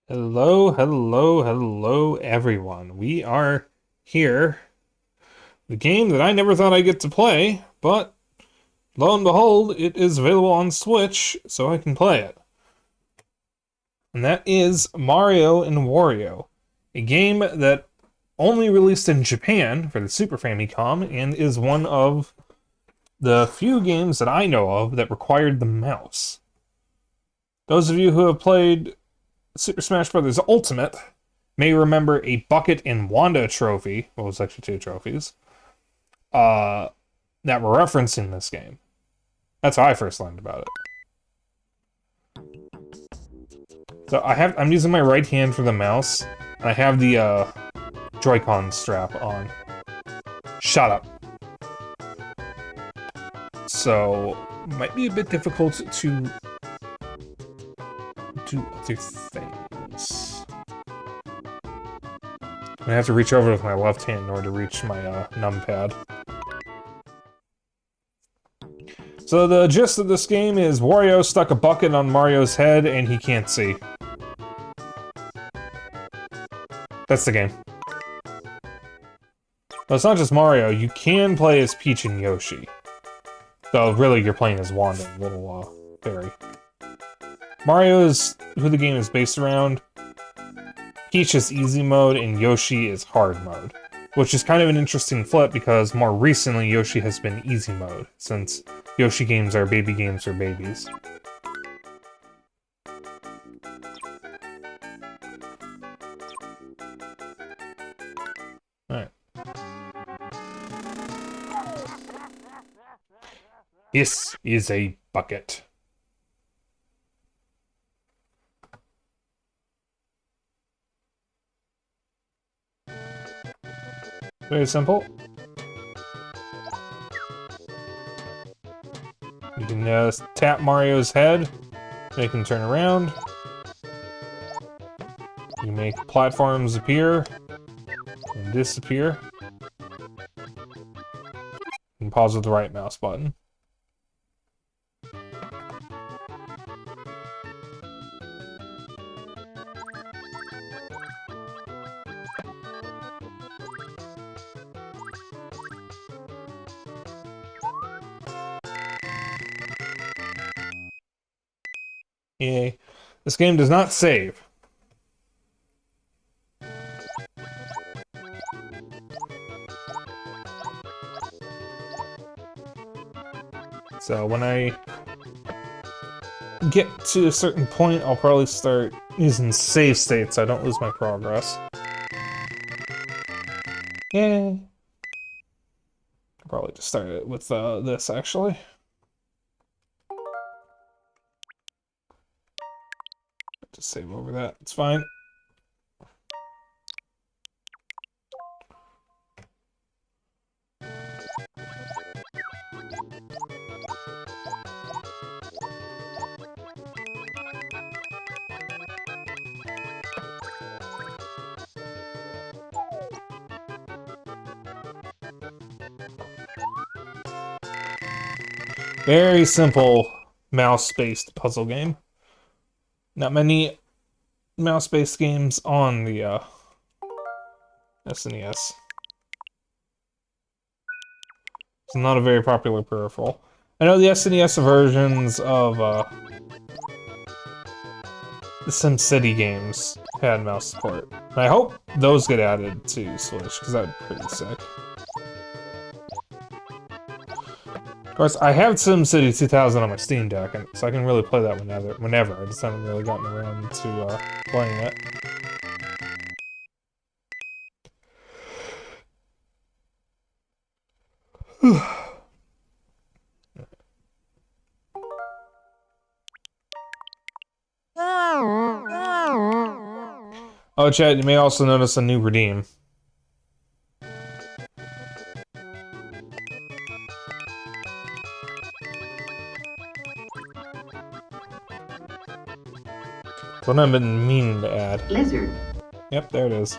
Hello, hello, hello, everyone. We are here. The game that I never thought I'd get to play, but lo and behold, it is available on Switch, so I can play it. And that is Mario and Wario, a game that only released in Japan for the Super Famicom and is one of the few games that I know of that required the mouse. Those of you who have played Super Smash Bros. Ultimate may remember a Bucket and Wanda trophy, well, it was actually two trophies, that were referenced in this game. That's how I first learned about it. So I'm using my right hand for the mouse, and I have the Joy-Con strap on. Shut up. So, might be a bit difficult to do other things. I'm gonna have to reach over with my left hand in order to reach my numpad. So the gist of this game is Wario stuck a bucket on Mario's head and he can't see. That's the game. But it's not just Mario, you can play as Peach and Yoshi. Though really you're playing as Wanda, little fairy. Mario is who the game is based around. Peach is easy mode and Yoshi is hard mode. Which is kind of an interesting flip because more recently Yoshi has been easy mode, since Yoshi games are baby games for babies. Alright. This is a bucket. Very simple. You can tap Mario's head, make him turn around. You make platforms appear and disappear. And pause with the right mouse button. Yay. This game does not save. So when I get to a certain point, I'll probably start using save states so I don't lose my progress. Yay. I'll probably just start it with this, actually. Just save over that, it's fine. Very simple mouse-based puzzle game. Not many mouse-based games on the SNES. It's not a very popular peripheral. I know the SNES versions of the SimCity games had mouse support. And I hope those get added to Switch, because that'd be pretty sick. Of course, I have SimCity 2000 on my Steam Deck, and so I can really play that whenever. I just haven't really gotten around to playing it. Oh, chat, you may also notice a new redeem. What I've been meaning to add. Lizard. Yep, there it is.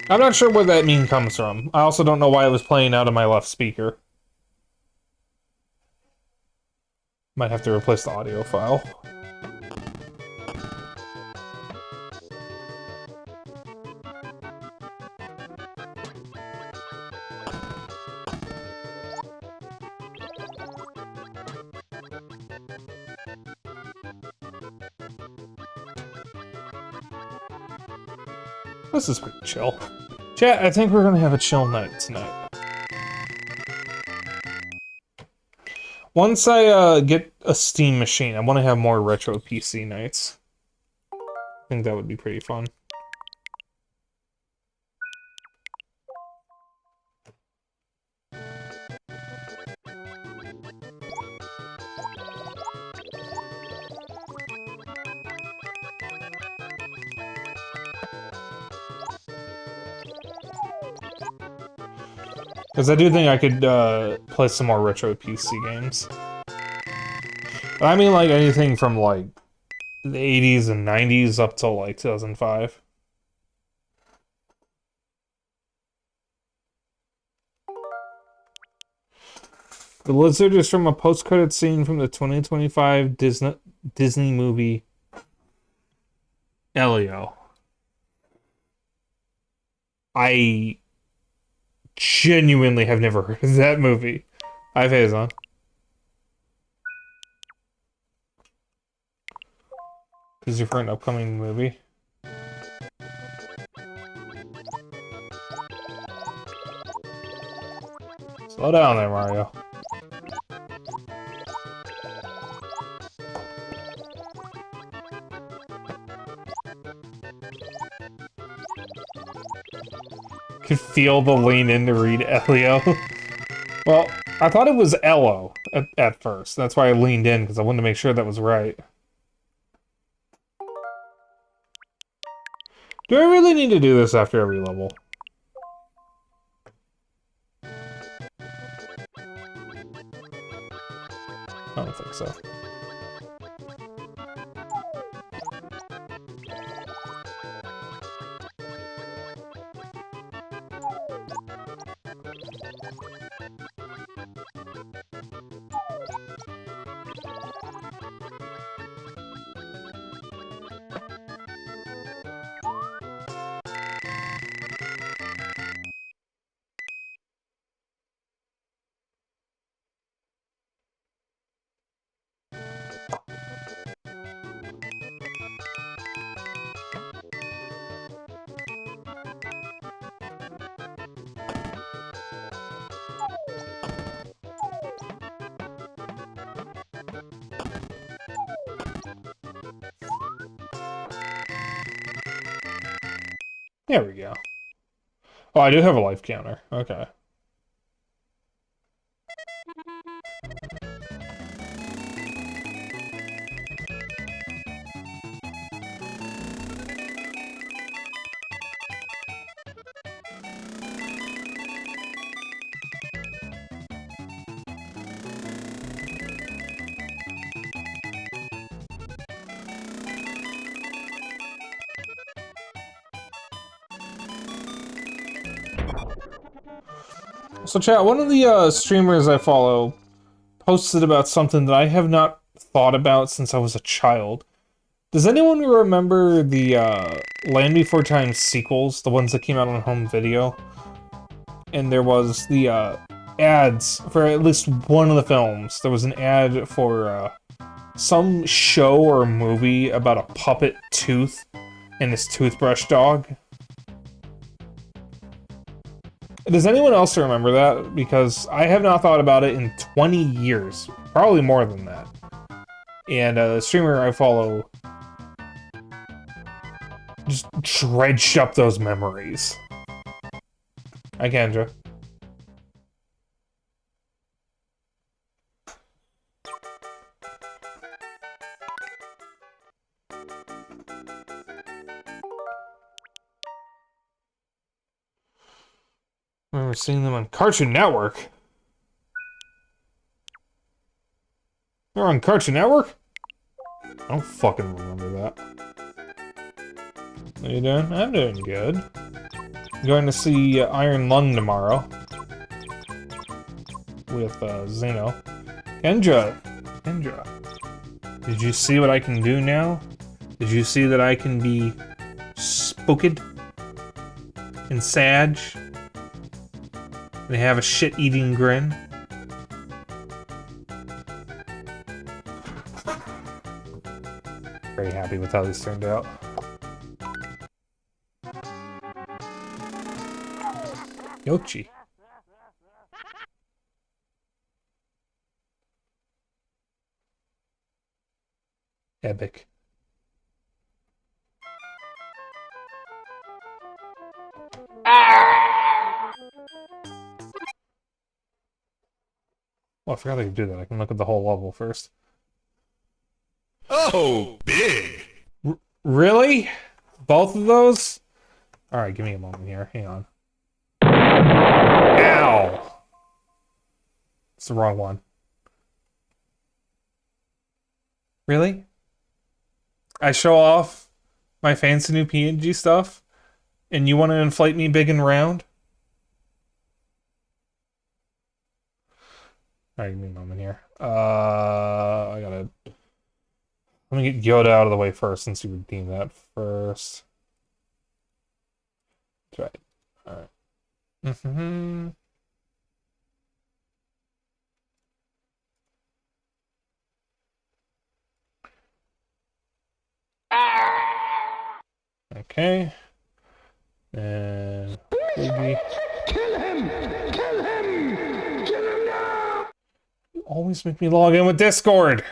I'm not sure where that meme comes from. I also don't know why it was playing out of my left speaker. Might have to replace the audio file. This is pretty chill. Chat, I think we're gonna have a chill night tonight. Once I get a Steam machine, I want to have more retro PC nights. I think that would be pretty fun. Because I do think I could play some more retro PC games. But I mean like anything from like the 80s and 90s up till like 2005. The lizard is from a post-credit scene from the 2025 Disney movie Elio. I genuinely have never heard of that movie. Hi, Faison. Is you for an upcoming movie? Slow down there, Mario. Could feel the lean in to read Elio. Well, I thought it was Ello at first. That's why I leaned in, because I wanted to make sure that was right. Do I really need to do this after every level? I don't think so. There we go. Oh, I do have a life counter. Okay. So chat, one of the streamers I follow posted about something that I have not thought about since I was a child. Does anyone remember the Land Before Time sequels, the ones that came out on home video? And there was the ads for at least one of the films. There was an ad for some show or movie about a puppet Tooth and his toothbrush dog. Does anyone else remember that? Because I have not thought about it in 20 years. Probably more than that. And the streamer I follow just dredged up those memories. Hi, Kendra. I remember seeing them on Cartoon Network. They're on Cartoon Network? I don't fucking remember that. How you doing? I'm doing good. I'm going to see Iron Lung tomorrow with Zeno. Kendra, did you see what I can do now? Did you see that I can be spooked and sad and have a shit-eating grin? Very happy with how these turned out. Yoshi. Epic. Well, I forgot I could do that. I can look at the whole level first. Oh, big! Really? Both of those? Alright, give me a moment here. Hang on. Ow! It's the wrong one. Really? I show off my fancy new PNG stuff, and you want to inflate me big and round? Alright, give me a moment here. I gotta... Let me get Yoda out of the way first, since you redeemed that first. That's right. Alright. Mm-hmm. Okay. And... Luigi. Kill him! Kill him! Kill him now! You always make me log in with Discord!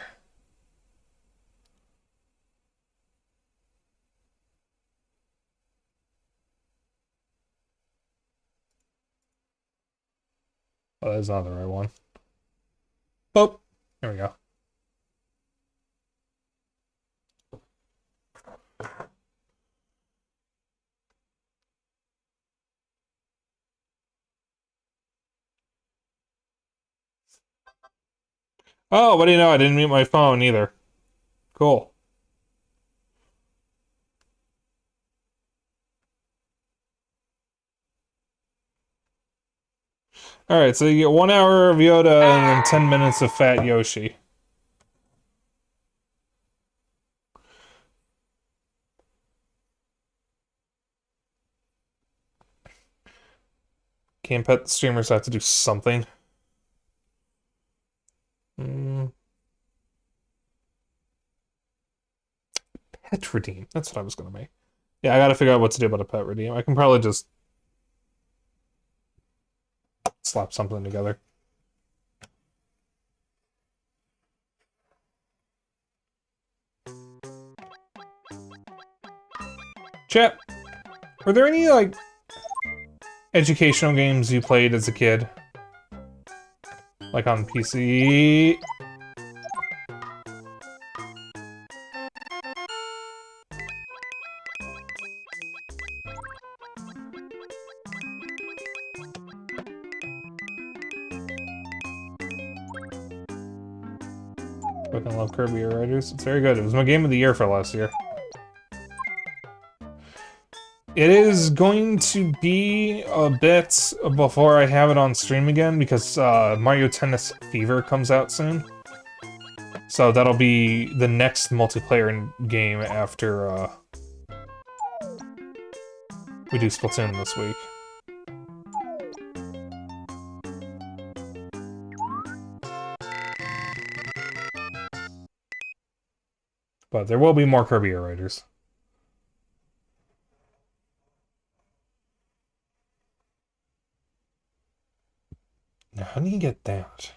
Oh, that's not the right one. Boop. There we go. Oh, what do you know? I didn't mute my phone either. Cool. Alright, so you get 1 hour of Yoda and then 10 minutes of Fat Yoshi. Can't pet the streamers, have to do something. Pet redeem. That's what I was gonna make. Yeah, I gotta figure out what to do about a pet redeem. I can probably just slap something together. Chat, were there any, like, educational games you played as a kid? Like on PC? Fucking love Kirby Air Riders. It's very good. It was my game of the year for last year. It is going to be a bit before I have it on stream again because Mario Tennis Fever comes out soon. So that'll be the next multiplayer game after we do Splatoon this week. But there will be more Kirby Air Riders. Now, how do you get that?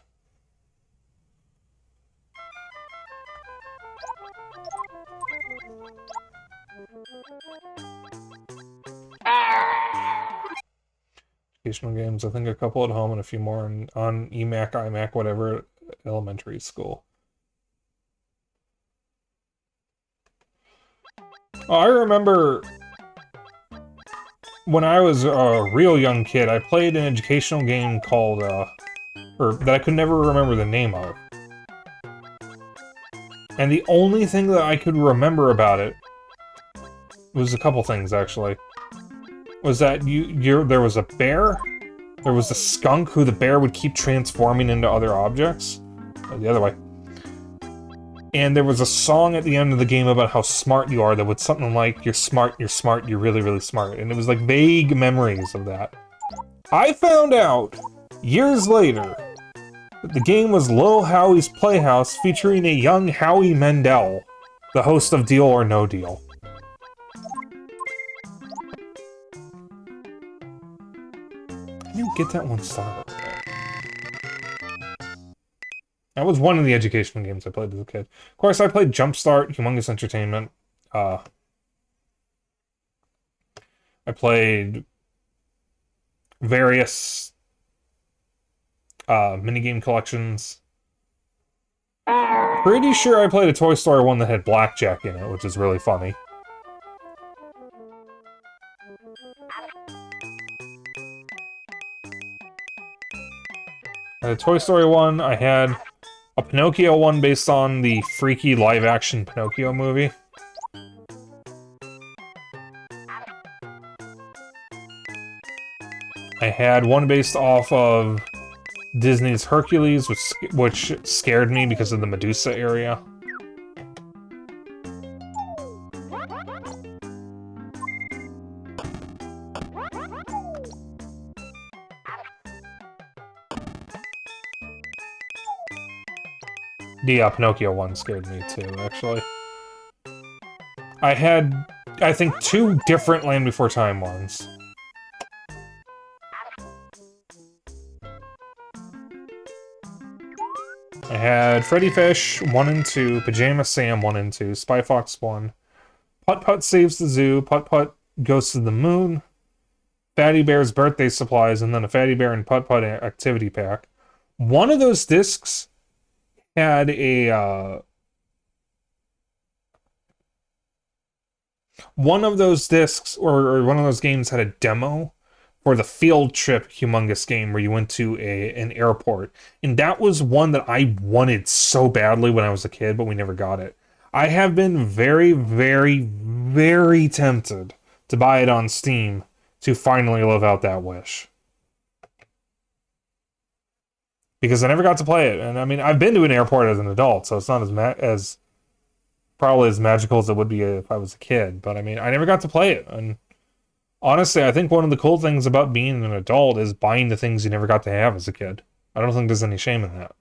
Educational games, I think a couple at home and a few more on EMAC, iMac, whatever, elementary school. Oh, I remember when I was a real young kid, I played an educational game called, or that I could never remember the name of. And the only thing that I could remember about it was a couple things, actually. was that there was a bear, there was a skunk who the bear would keep transforming into other objects. The other way. And there was a song at the end of the game about how smart you are that was something like, you're smart, you're really, really smart. And it was like vague memories of that. I found out, years later, that the game was Lil Howie's Playhouse featuring a young Howie Mandel, the host of Deal or No Deal. I didn't get that one star. That was one of the educational games I played as a kid. Of course, I played Jumpstart, Humongous Entertainment. I played various minigame collections. Pretty sure I played a Toy Story one that had blackjack in it, which is really funny. I had a Toy Story one, I had a Pinocchio one based on the freaky live-action Pinocchio movie. I had one based off of Disney's Hercules, which scared me because of the Medusa area. The Pinocchio one scared me too, actually. I had, I think, 2 different Land Before Time ones. I had Freddy Fish 1 and 2, Pajama Sam 1 and 2, Spy Fox 1, Putt Putt Saves the Zoo, Putt Putt Goes to the Moon, Fatty Bear's Birthday Supplies, and then a Fatty Bear and Putt Putt Activity Pack. One of those discs had a, one of those discs, or one of those games had a demo for the Field Trip Humongous game where you went to an airport. And that was one that I wanted so badly when I was a kid, but we never got it. I have been very, very, very tempted to buy it on Steam to finally live out that wish. Because I never got to play it. And I mean, I've been to an airport as an adult, so it's not as probably as magical as it would be if I was a kid. But I mean, I never got to play it. And honestly, I think one of the cool things about being an adult is buying the things you never got to have as a kid. I don't think there's any shame in that.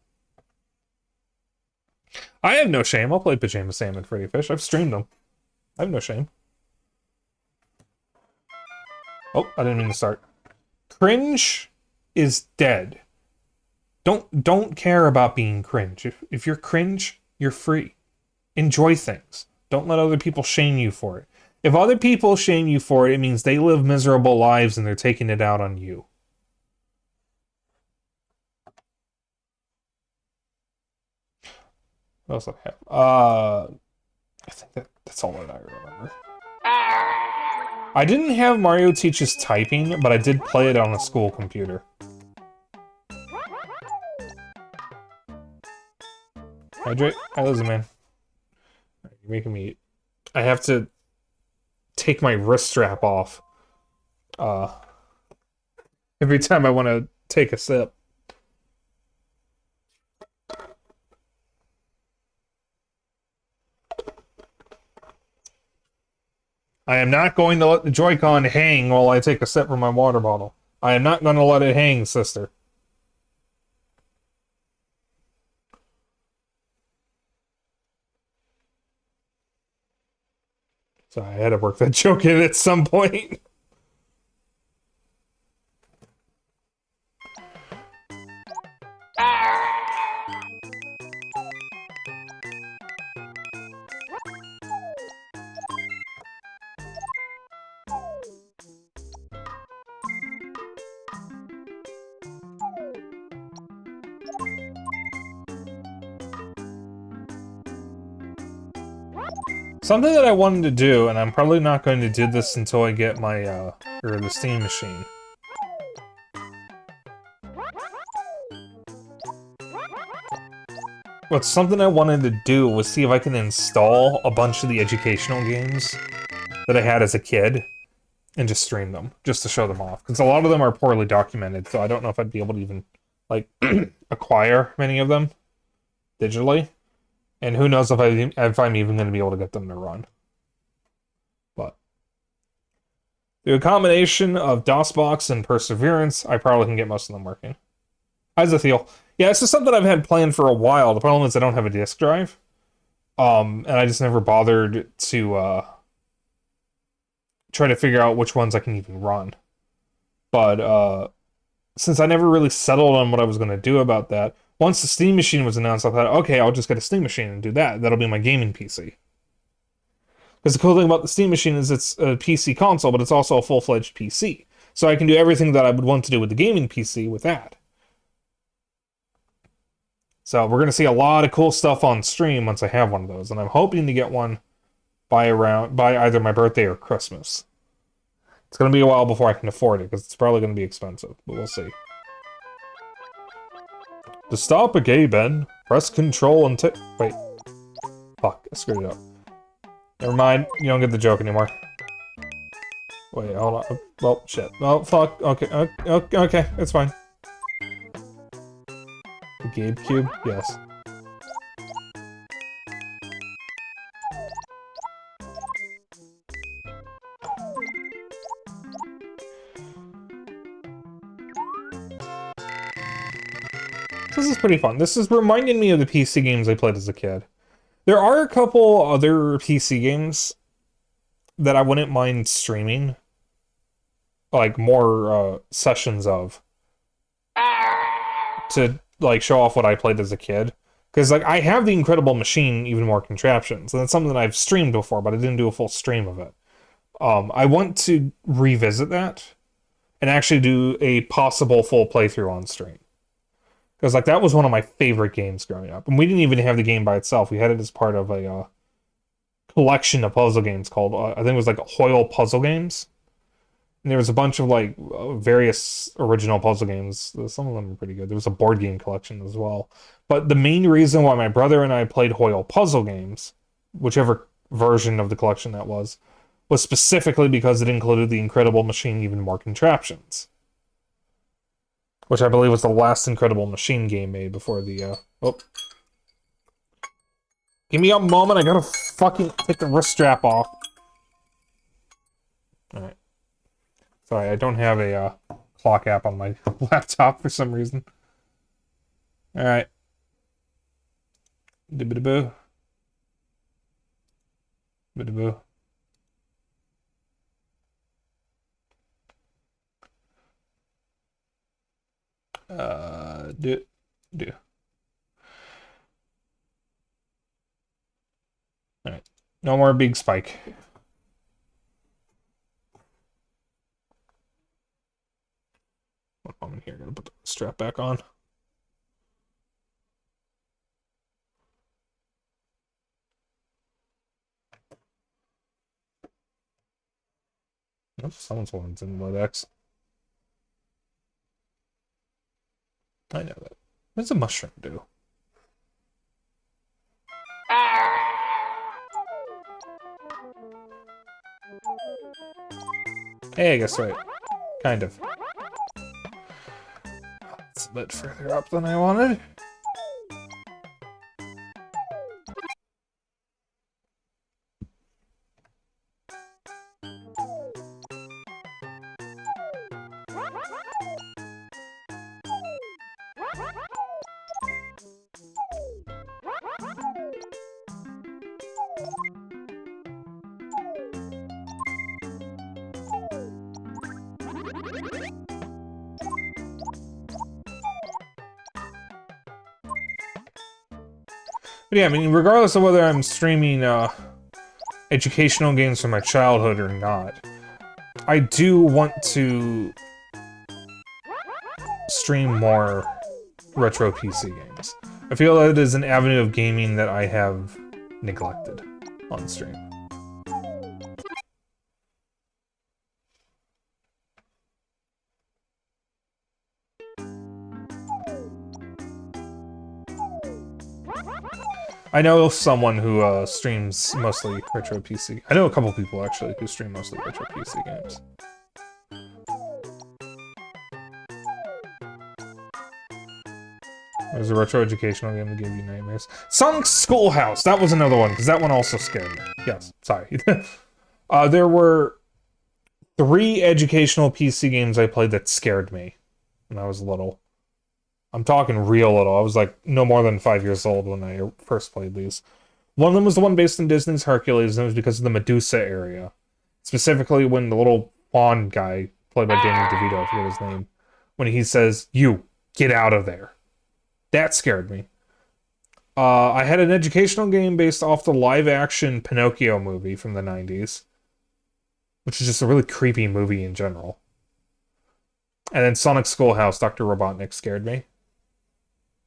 I have no shame. I'll play Pajama Sam and Freddy Fish. I've streamed them. I have no shame. Oh, I didn't mean to start. Cringe is dead. Don't care about being cringe. If you're cringe, you're free. Enjoy things. Don't let other people shame you for it. If other people shame you for it, it means they live miserable lives and they're taking it out on you. What else do I have? I think that's all that I remember. I didn't have Mario Teaches Typing, but I did play it on a school computer. Hydrate? Hi, listen, man. You're making me eat. I have to take my wrist strap off every time I want to take a sip. I am not going to let the Joy-Con hang while I take a sip from my water bottle. I am not going to let it hang, sister. So I had to work that joke in at some point. Something that I wanted to do, and I'm probably not going to do this until I get my, or the Steam machine. But something I wanted to do was see if I can install a bunch of the educational games that I had as a kid and just stream them, just to show them off. Because a lot of them are poorly documented, so I don't know if I'd be able to even, like, acquire many of them digitally. And who knows if I'm even going to be able to get them to run. But through a combination of DOSBox and Perseverance, I probably can get most of them working. How's it feel? Yeah, it's just something I've had planned for a while. The problem is I don't have a disk drive. And I just never bothered to try to figure out which ones I can even run. But since I never really settled on what I was going to do about that, once the Steam Machine was announced, I thought, okay, I'll just get a Steam Machine and do that. That'll be my gaming PC. Because the cool thing about the Steam Machine is it's a PC console, but it's also a full-fledged PC. So I can do everything that I would want to do with the gaming PC with that. So we're going to see a lot of cool stuff on stream once I have one of those. And I'm hoping to get one by either my birthday or Christmas. It's going to be a while before I can afford it, because it's probably going to be expensive. But we'll see. To stop a gay Ben, press control and wait. Fuck, I screwed it up. Never mind, you don't get the joke anymore. Wait, hold on. Well, shit. Oh, fuck. Okay, okay, it's fine. The Gabe Cube? Yes. This is pretty fun. This is reminding me of the PC games I played as a kid. There are a couple other PC games that I wouldn't mind streaming. Like, more sessions of. To, like, show off what I played as a kid. Because, like, I have the Incredible Machine, even more contraptions. And that's something that I've streamed before, but I didn't do a full stream of it. I want to revisit that. And actually do a possible full playthrough on stream. Because, like, that was one of my favorite games growing up. And we didn't even have the game by itself. We had it as part of a collection of puzzle games called, I think it was, like, Hoyle Puzzle Games. And there was a bunch of, like, various original puzzle games. Some of them were pretty good. There was a board game collection as well. But the main reason why my brother and I played Hoyle Puzzle Games, whichever version of the collection that was specifically because it included the Incredible Machine Even More Contraptions. Which I believe was the last Incredible Machine game made before the, oh. Give me a moment, I gotta fucking take the wrist strap off. Alright. Sorry, I don't have a, clock app on my laptop for some reason. Alright. Dibbidi-boo. Dibbidi-boo. Do. Alright. No more big spike. One moment here, gonna put the strap back on. Oh, someone's holding in Lodex. I know that. What does a mushroom do? Hey, I guess right. Kind of. It's a bit further up than I wanted. But yeah, I mean, regardless of whether I'm streaming educational games from my childhood or not, I do want to stream more retro PC games. I feel that it is an avenue of gaming that I have neglected on stream. I know someone who streams mostly retro PC. I know a couple people actually who stream mostly retro PC games. There's a retro educational game that gave you nightmares. Sonic Schoolhouse! That was another one, because that one also scared me. Yes, sorry. There were 3 educational PC games I played that scared me when I was little. I'm talking real little. I was like no more than 5 years old when I first played these. One of them was the one based in Disney's Hercules, and it was because of the Medusa area. Specifically when the little fawn guy, played by Danny DeVito, I forget his name, when he says, "You, get out of there." That scared me. I had an educational game based off the live-action Pinocchio movie from the 90s, which is just a really creepy movie in general. And then Sonic Schoolhouse, Dr. Robotnik scared me.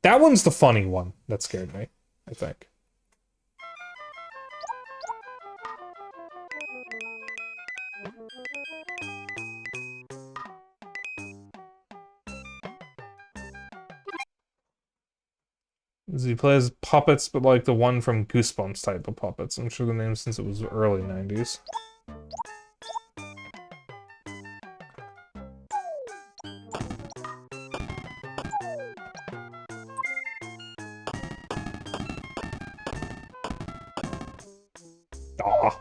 That one's the funny one that scared me, I think. He plays puppets, but like the one from Goosebumps type of puppets. I'm sure the name since it was early 90s. Aw.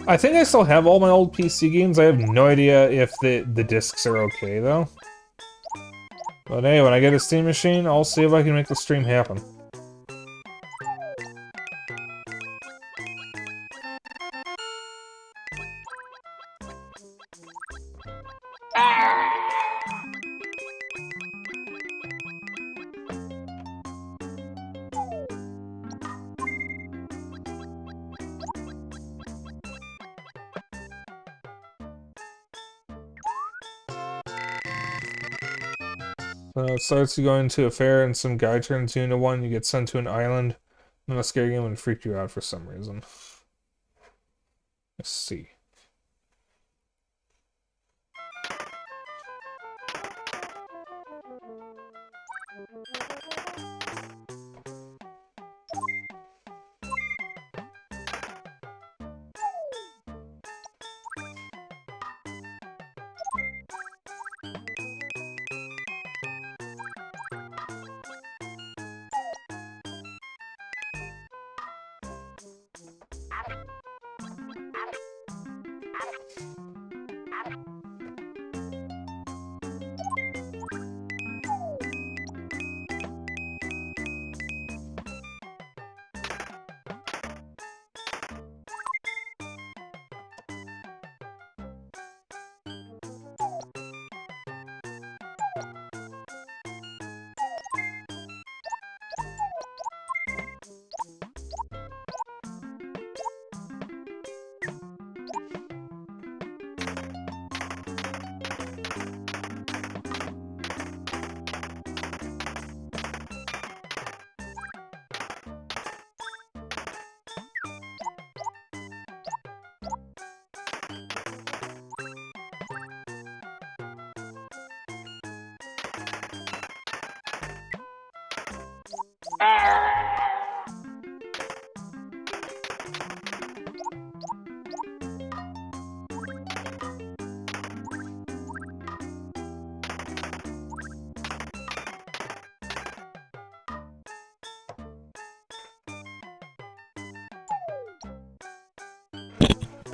I think I still have all my old PC games. I have no idea if the discs are okay, though. But hey, when I get a Steam machine, I'll see if I can make the stream happen. So it starts you going to a fair and some guy turns you into one, you get sent to an island, and a scary game and freaked you out for some reason. Let's see.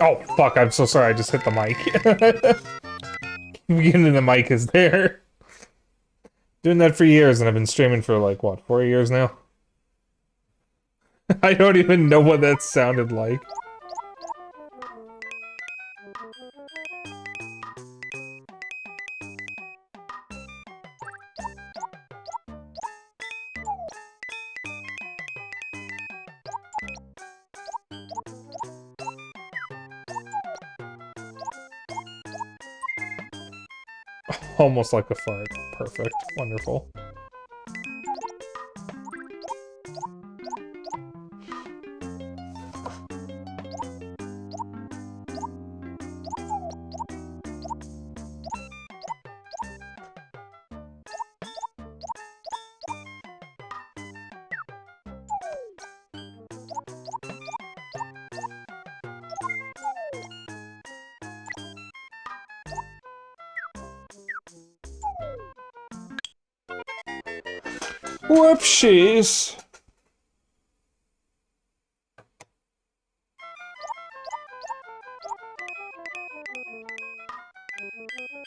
Oh, fuck, I'm so sorry, I just hit the mic. Beginning the mic is there. Doing that for years, and I've been streaming for like, what, 4 years now? I don't even know what that sounded like. Almost like a fart. Perfect. Wonderful. Whoopsies!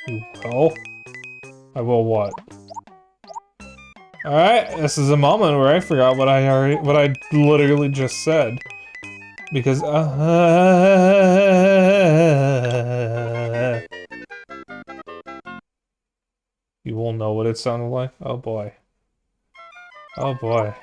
You will? I will what? Alright, this is a moment where I forgot what I literally just said. Because, you will know what it sounded like? Oh boy. Oh boy.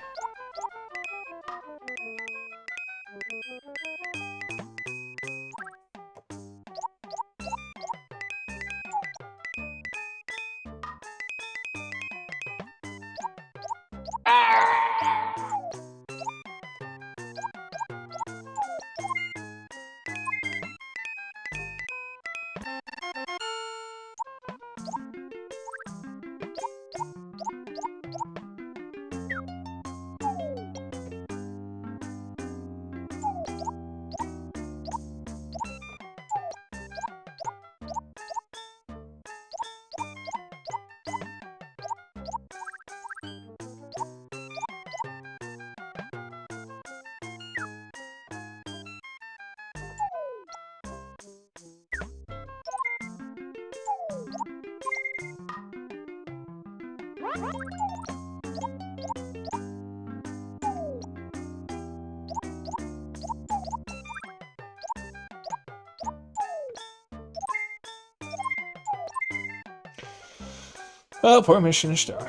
Oh, poor Mission Star.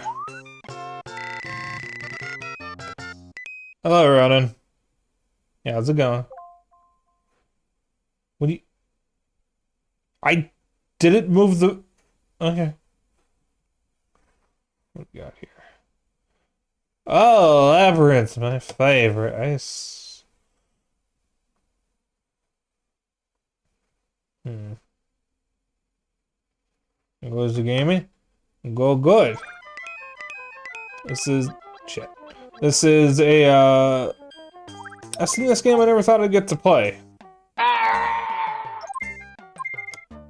Hello, Ronan. Yeah, how's it going? What do you... I didn't move the... Okay. What do we got here? Oh, Labyrinth, my favorite. Goes the gaming? Go good. This is... Shit. This is a SNES game I never thought I'd get to play.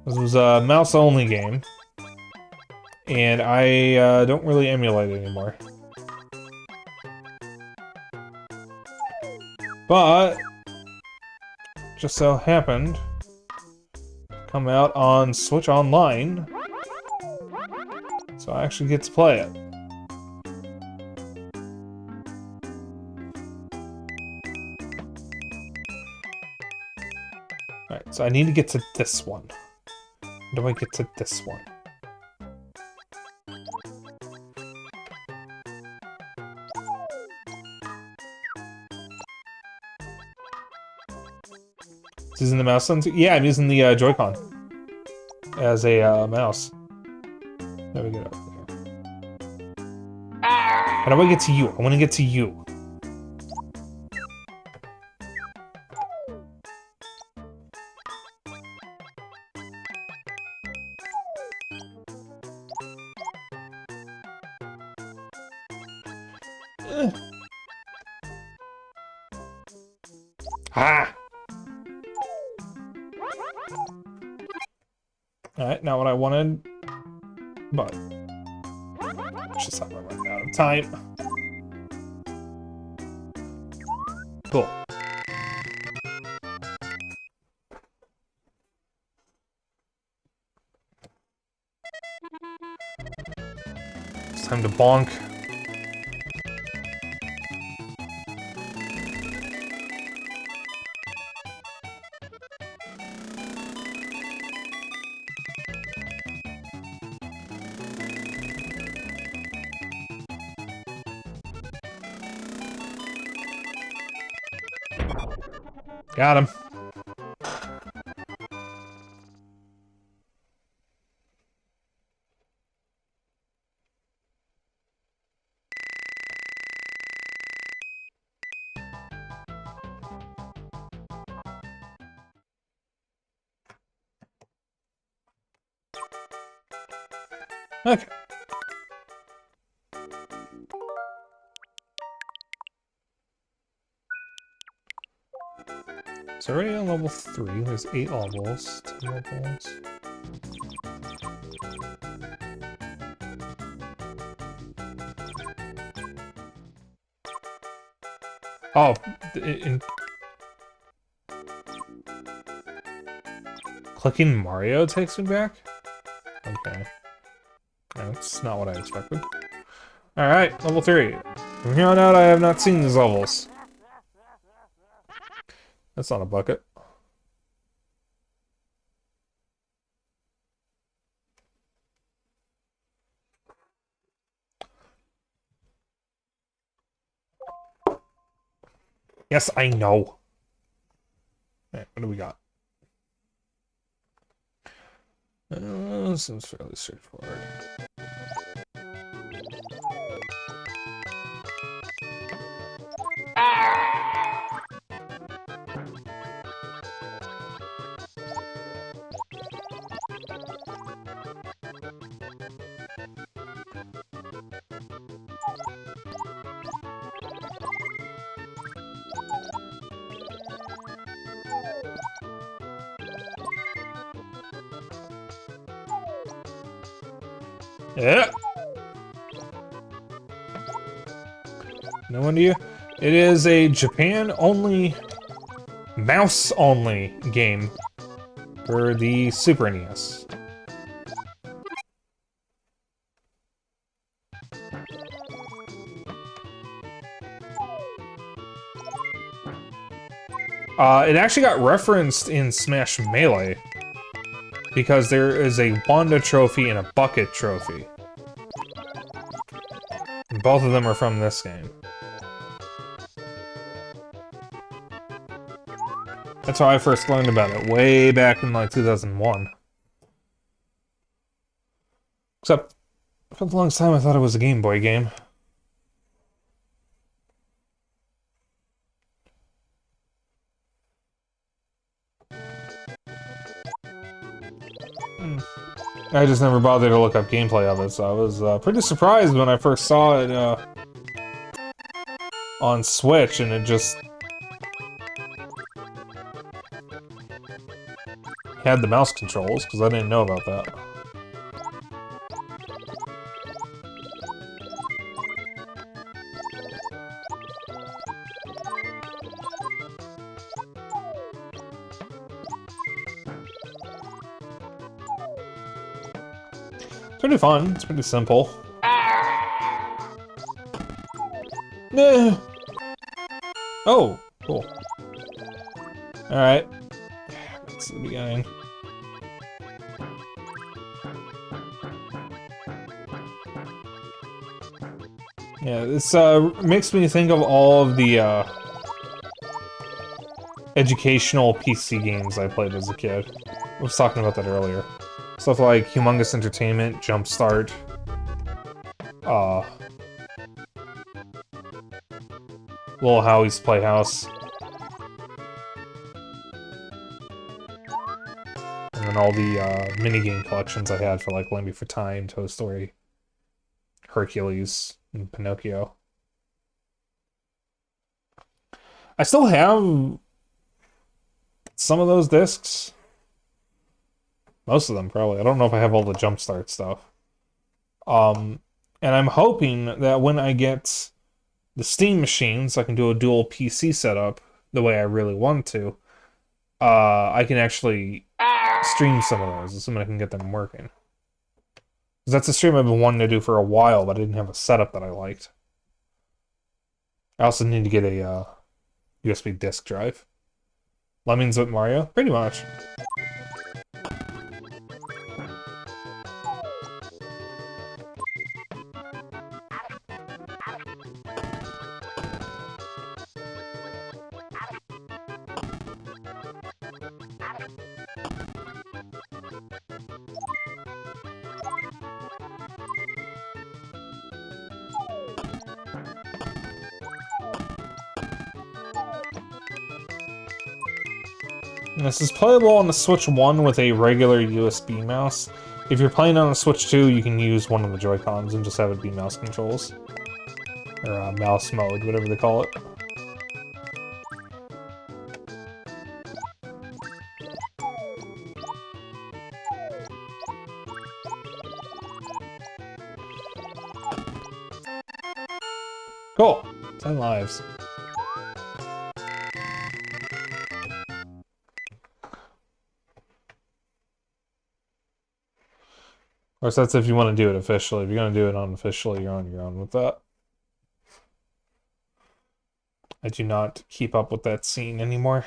This was a mouse-only game. And I don't really emulate it anymore. But... just so happened... come out on Switch Online. So I actually get to play it. Alright, so I need to get to this one. How do I get to this one? Using the mouse sensor? Yeah, I'm using the Joy-Con as a mouse. There we go. How do I get to you? I want to get to you. Ah! Alright, not what I wanted, but it's just like we're running out of time. Cool. It's time to bonk. Got him. Okay. It's already on level 3. There's 8 levels, 10 levels. Oh, clicking Mario takes me back? Okay. That's not what I expected. Alright, level 3. From here on out, I have not seen these levels. That's not a bucket. Yes, I know. Alright, what do we got? Seems fairly straightforward. Yeah. No idea. It is a Japan-only, mouse-only game for the Super NES. It actually got referenced in Smash Melee because there is a Wanda trophy and a Bucket trophy. And both of them are from this game. That's how I first learned about it, way back in like 2001. Except, for the longest time I thought it was a Game Boy game. I just never bothered to look up gameplay of it, so I was pretty surprised when I first saw it on Switch, and it just had the mouse controls, because I didn't know about that. It's pretty fun, it's pretty simple. Nah. Oh, cool. Alright. That's the beginning. Yeah, this makes me think of all of the educational PC games I played as a kid. I was talking about that earlier. Stuff like Humongous Entertainment, Jumpstart, Little Howie's Playhouse, and then all the minigame collections I had for like Land Before Time, Toy Story, Hercules, and Pinocchio. I still have some of those discs. Most of them, probably. I don't know if I have all the Jumpstart stuff. And I'm hoping that when I get the Steam machines, I can do a dual PC setup the way I really want to. I can actually stream some of those, assuming I can get them working. Because that's a stream I've been wanting to do for a while, but I didn't have a setup that I liked. I also need to get a USB disk drive. Lemmings with Mario? Pretty much. This is playable on the Switch 1 with a regular USB mouse. If you're playing on the Switch 2, you can use one of the Joy-Cons and just have it be mouse controls. Or mouse mode, whatever they call it. Cool. 10 lives. Or so that's if you want to do it officially. If you're going to do it unofficially, you're on your own with that. I do not keep up with that scene anymore.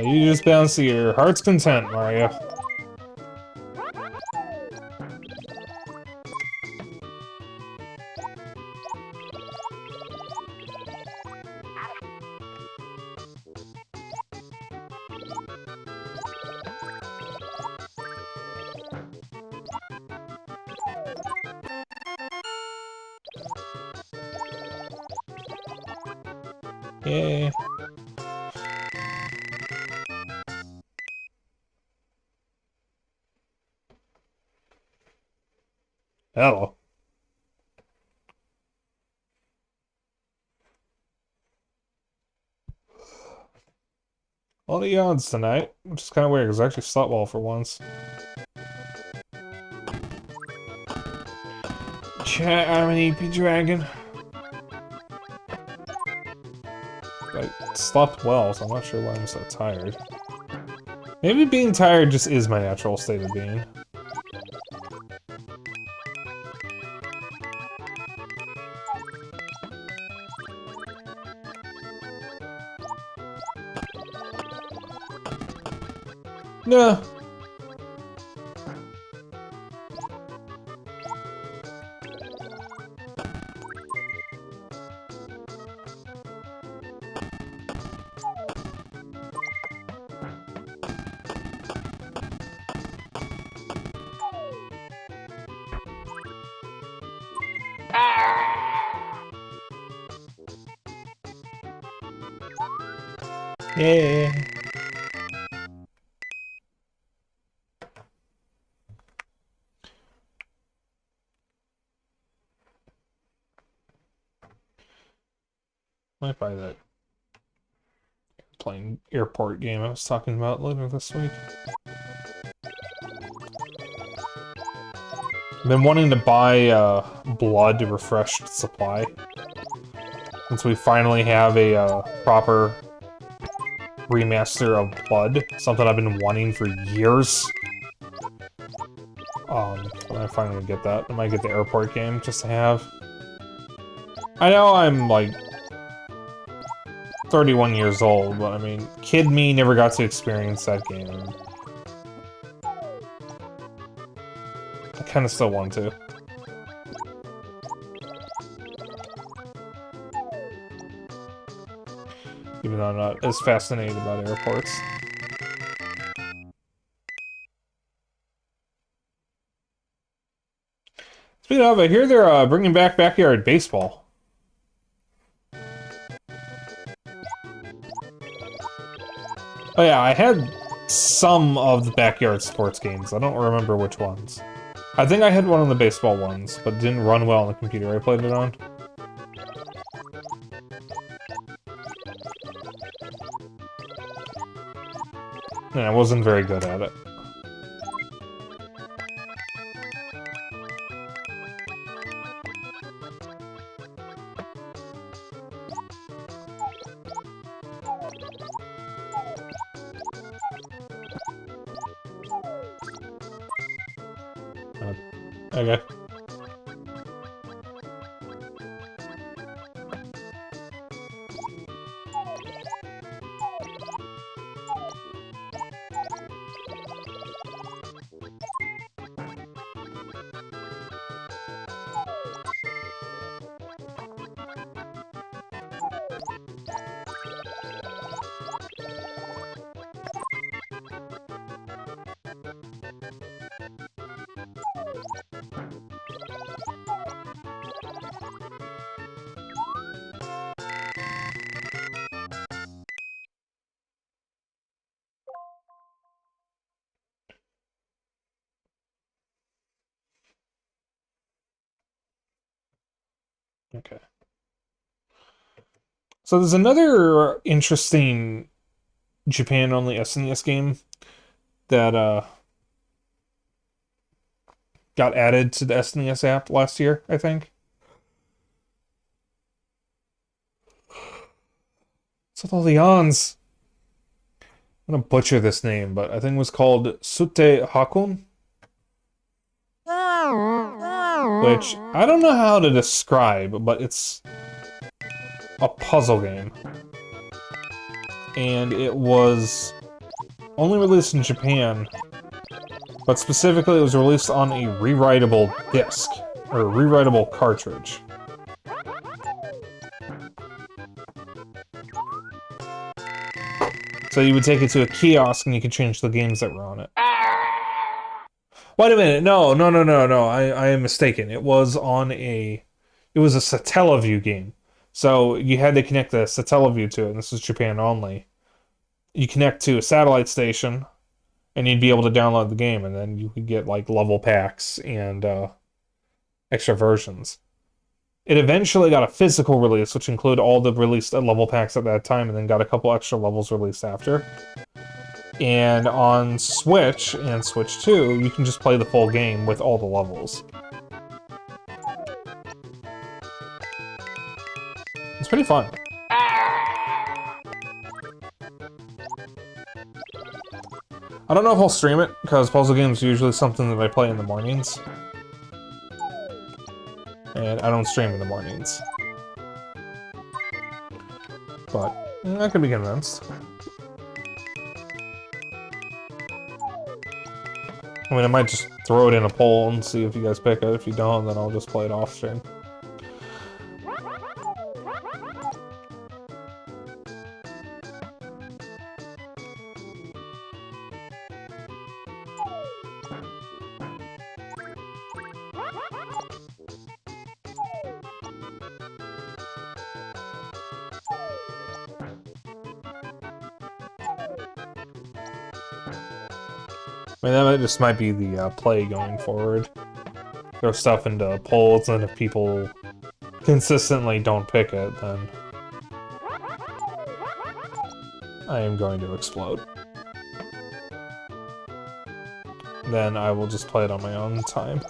You just bounce to your heart's content, Mario. Yay. Hello. A lot of yawns tonight, which is kind of weird because I actually slept well for once. Chat, I'm an EP dragon. I slept well, so I'm not sure why I'm so tired. Maybe being tired just is my natural state of being. Nah. Yeah. Might buy that playing airport game I was talking about later this week. I've been wanting to buy blood refreshed supply. Since we finally have a proper remaster of Blood, something I've been wanting for years. When I finally get that, I might get the airport game just to have. I know I'm like 31 years old, but I mean, kid me never got to experience that game. I kind of still want to. Even though I'm not as fascinated about airports. Speaking of, I hear they're bringing back backyard baseball. Oh yeah, I had some of the backyard sports games. I don't remember which ones. I think I had one of the baseball ones, but it didn't run well on the computer I played it on. And I wasn't very good at it. Okay. Okay. So there's another interesting Japan-only SNES game that got added to the SNES app last year, I think. What's with all the ons? I'm gonna butcher this name, but I think it was called Sute Hakun, which I don't know how to describe, but it's a puzzle game. And it was only released in Japan, but specifically it was released on a rewritable disc, or a rewritable cartridge. So you would take it to a kiosk and you could change the games that were on it. Wait a minute, no. I am mistaken. It was on a... It was a Satellaview game. So you had to connect the Satellaview to it, and this is Japan only. You connect to a satellite station, and you'd be able to download the game, and then you could get, like, level packs and extra versions. It eventually got a physical release, which included all the released level packs at that time, and then got a couple extra levels released after. And on Switch and Switch 2, you can just play the full game with all the levels. It's pretty fun. I don't know if I'll stream it, because puzzle games are usually something that I play in the mornings. And I don't stream in the mornings. But I could be convinced. I mean, I might just throw it in a poll and see if you guys pick it. If you don't, then I'll just play it off stream. I mean, that just might be the play going forward. Throw stuff into polls, and if people consistently don't pick it, then I am going to explode. Then I will just play it on my own time.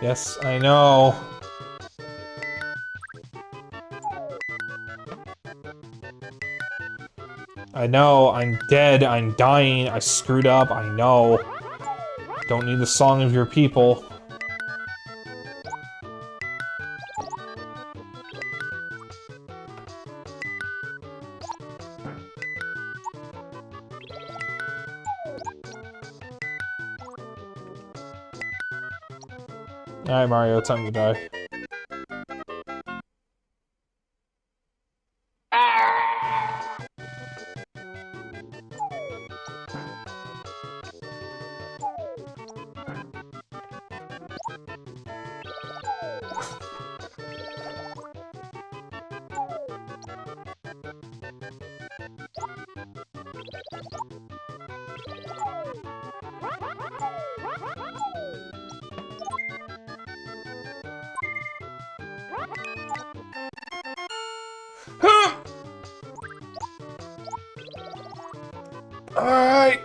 Yes, I know. I know, I'm dead, I'm dying, I screwed up, I know. Don't need the song of your people. Alright, Mario, time to die. Alright!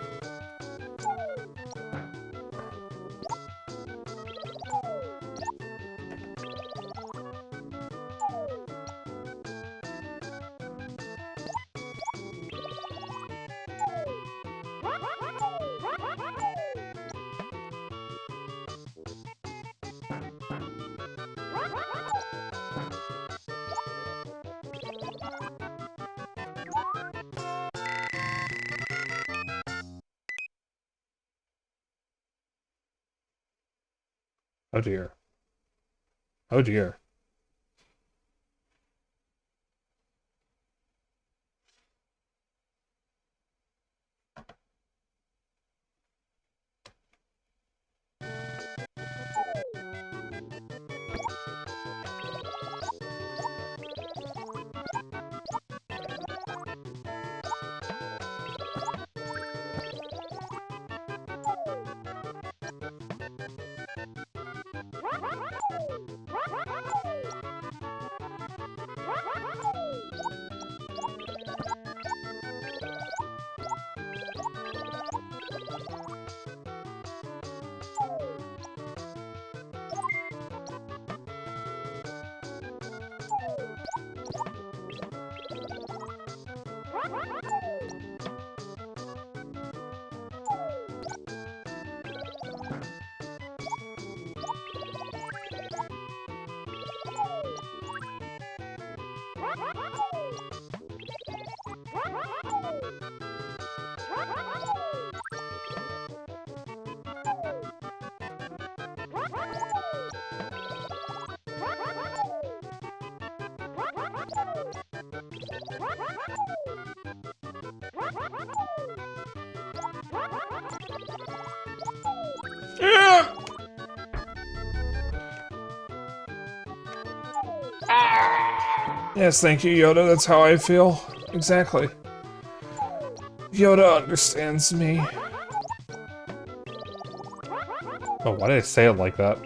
Oh dear. Oh dear. Yeah! Yes, thank you, Yoda. That's how I feel. Exactly. Yoda understands me. Oh, why did I say it like that?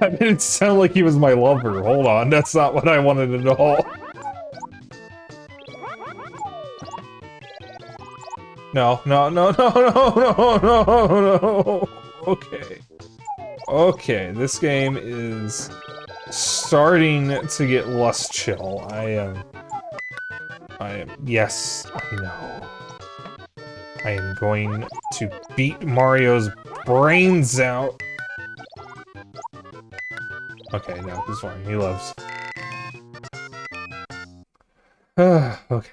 I made it sound like he was my lover. Hold on, that's not what I wanted at all. No, no, no, no, no, no, no, no. Okay. Okay, this game is starting to get less chill. Yes, I know. I am going to beat Mario's brains out. Okay, no, he's fine. He lives. Okay.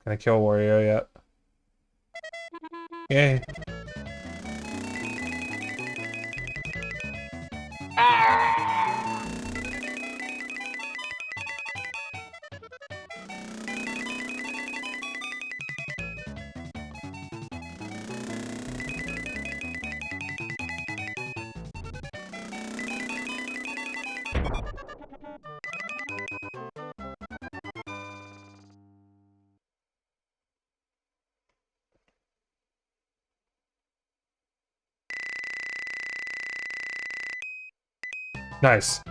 Can I kill Wario yet? Yay. Nice.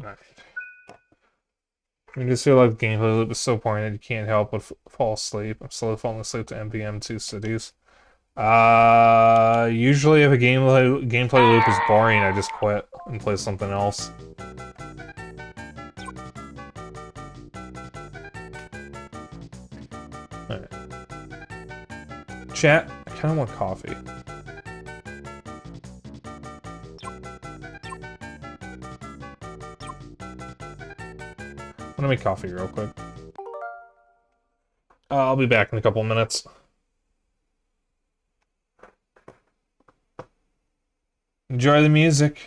Alright. I just feel like the gameplay loop is so boring that you can't help but fall asleep. I'm slowly falling asleep to MVM 2 Cities. Usually if a gameplay loop is boring, I just quit and play something else. Alright. Chat, I kinda want coffee. I'm gonna make coffee real quick. I'll be back in a couple minutes. Enjoy the music.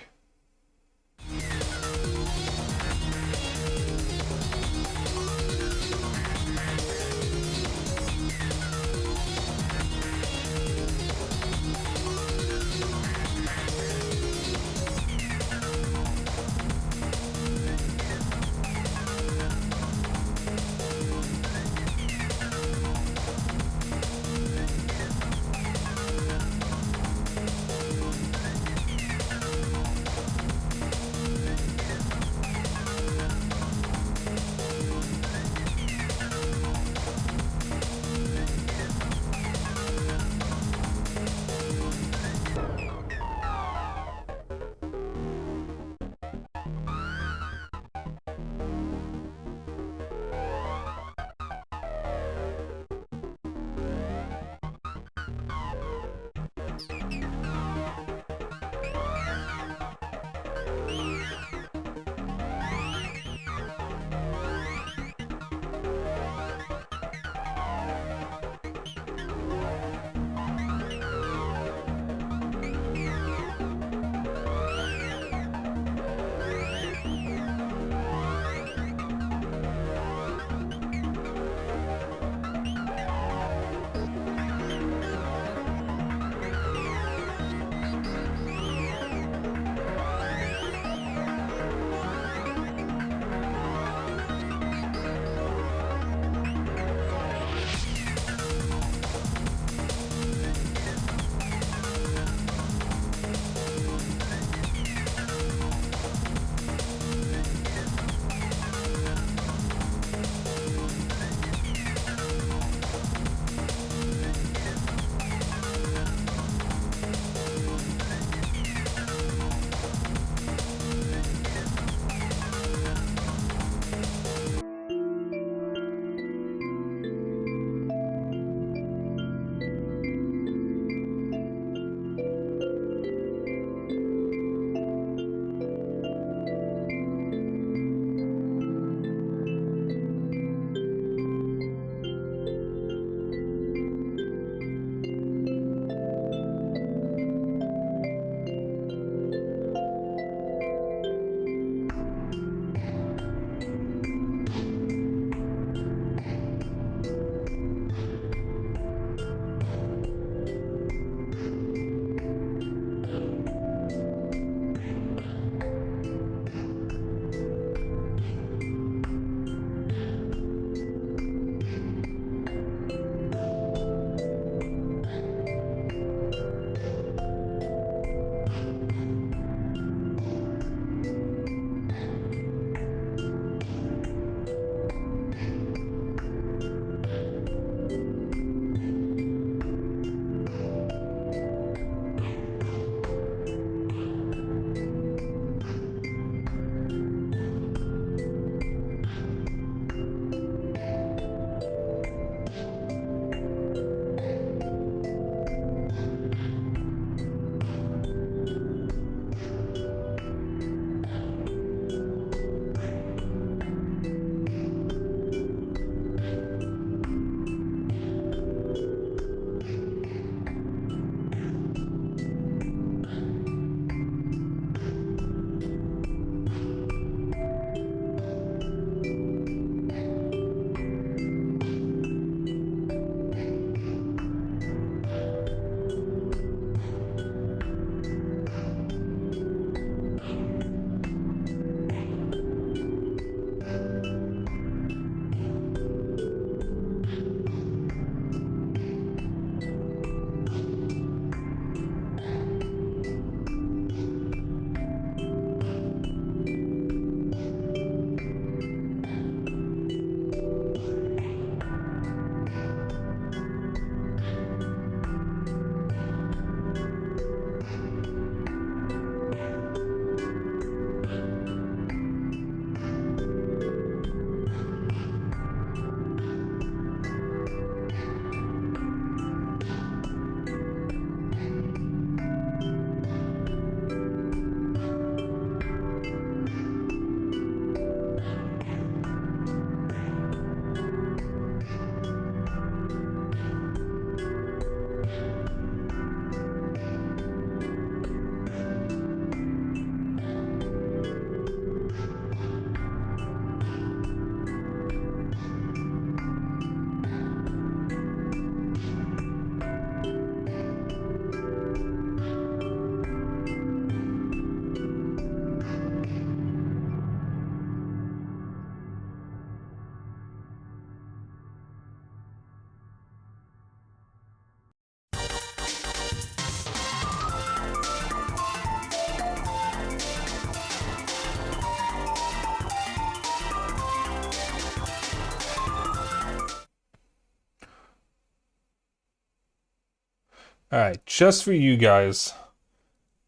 Alright, just for you guys,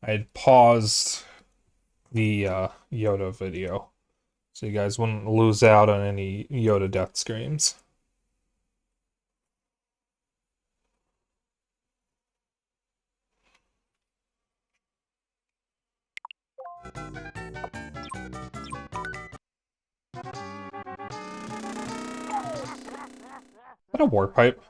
I had paused the Yoda video. So you guys wouldn't lose out on any Yoda death screams. Is that a warp pipe?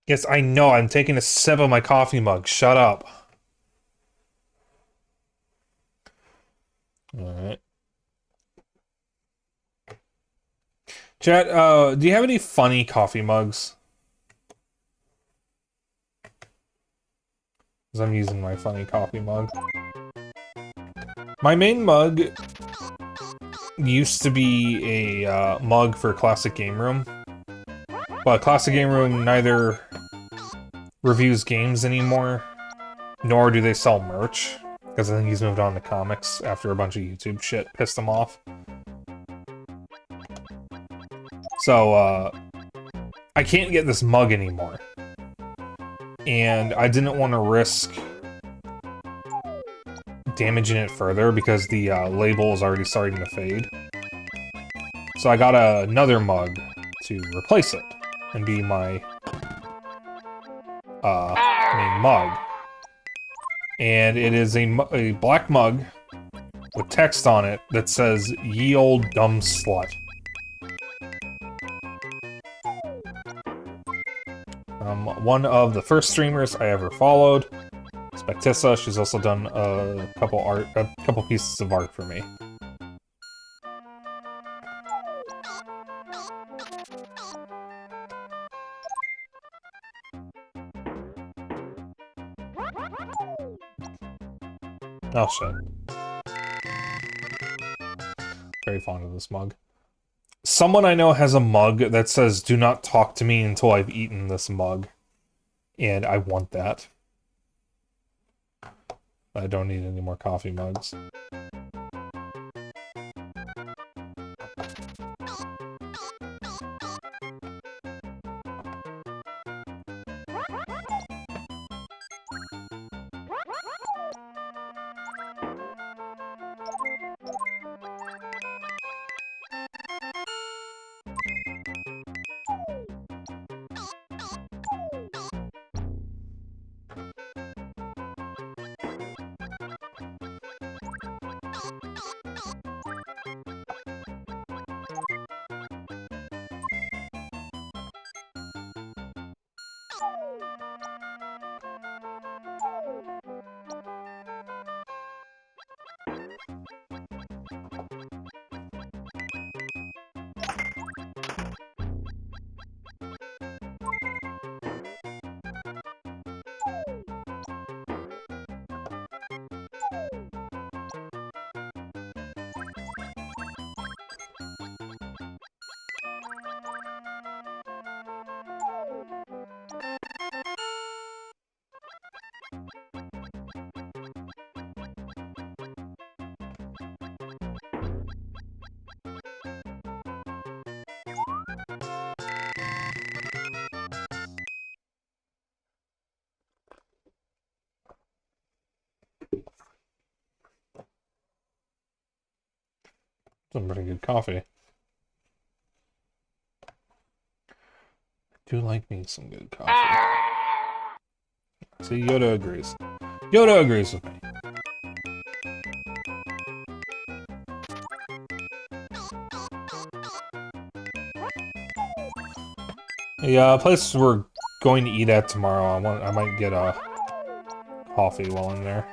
Yes, I know, I'm taking a sip of my coffee mug. Shut up. Alright. Chat, do you have any funny coffee mugs? Because I'm using my funny coffee mug. My main mug used to be a mug for Classic Game Room. But Classic Game Room neither reviews games anymore, nor do they sell merch. Because I think he's moved on to comics after a bunch of YouTube shit pissed him off. So, I can't get this mug anymore. And I didn't want to risk damaging it further because the label is already starting to fade. So I got another mug to replace it and be my main mug. And it is a black mug with text on it that says, "Ye old dumb slut." One of the first streamers I ever followed, Spectissa. She's also done a couple pieces of art for me. Oh shit. Very fond of this mug. Someone I know has a mug that says, "Do not talk to me until I've eaten this mug." And I want that. I don't need any more coffee mugs. Some pretty good coffee. I do like me some good coffee. See, Yoda agrees. Yoda agrees with me. The place we're going to eat at tomorrow, I might get a coffee while I'm there.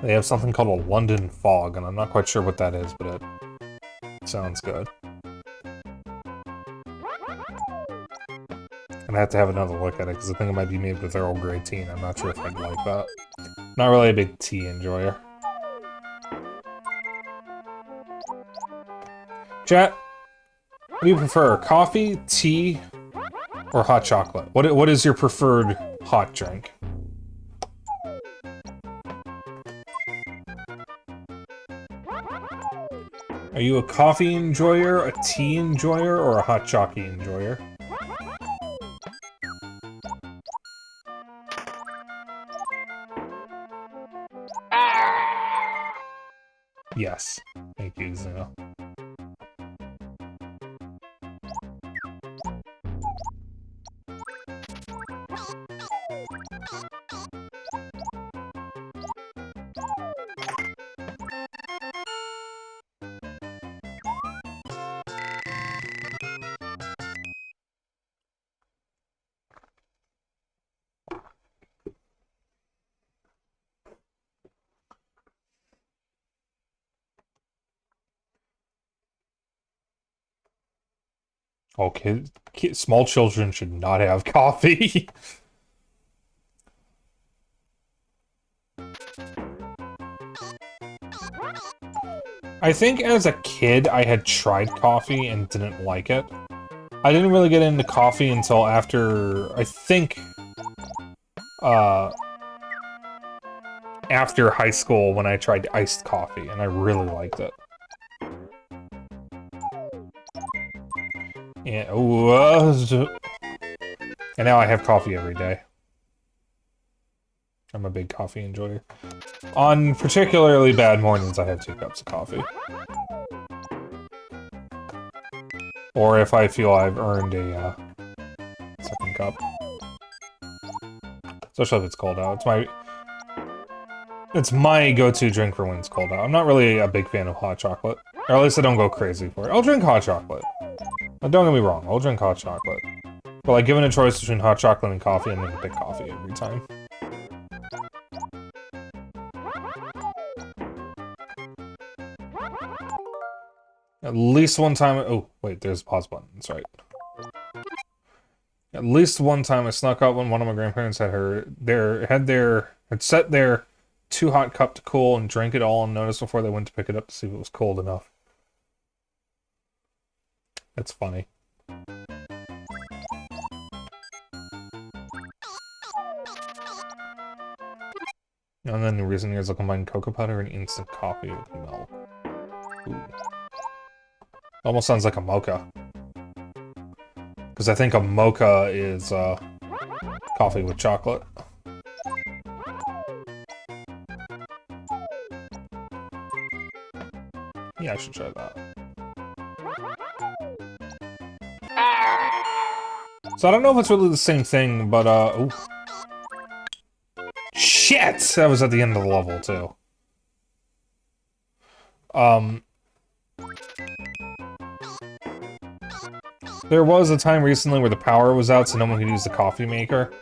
They have something called a London Fog, and I'm not quite sure what that is, but it sounds good. And I have to have another look at it, because I think it might be made with Earl Grey tea, and I'm not sure if I'd like that. Not really a big tea enjoyer. Chat, what do you prefer, coffee, tea, or hot chocolate? What is your preferred hot drink? Are you a coffee enjoyer, a tea enjoyer, or a hot chocolate enjoyer? Yes. Thank you, Zeno. Oh, small children should not have coffee. I think as a kid, I had tried coffee and didn't like it. I didn't really get into coffee until after, I think, after high school when I tried iced coffee, and I really liked it. And, and now I have coffee every day. I'm a big coffee enjoyer. On particularly bad mornings, I have 2 cups of coffee. Or if I feel I've earned a second cup. Especially if it's cold out. It's my go-to drink for when it's cold out. I'm not really a big fan of hot chocolate. Or at least I don't go crazy for it. I'll drink hot chocolate. Now, don't get me wrong, I'll drink hot chocolate. But like, given a choice between hot chocolate and coffee, I'm gonna pick coffee every time. At least one time— oh, wait, there's a pause button, that's right. At least one time I snuck out when one of my grandparents had set their too hot cup to cool and drank it all unnoticed before they went to pick it up to see if it was cold enough. That's funny. And then in recent years, I'll combine cocoa powder and instant coffee with milk. Ooh. Almost sounds like a mocha. Because I think a mocha is coffee with chocolate. Yeah, I should try that. So I don't know if it's really the same thing, but ooh. Shit! That was at the end of the level, too. There was a time recently where the power was out, so no one could use the coffee maker.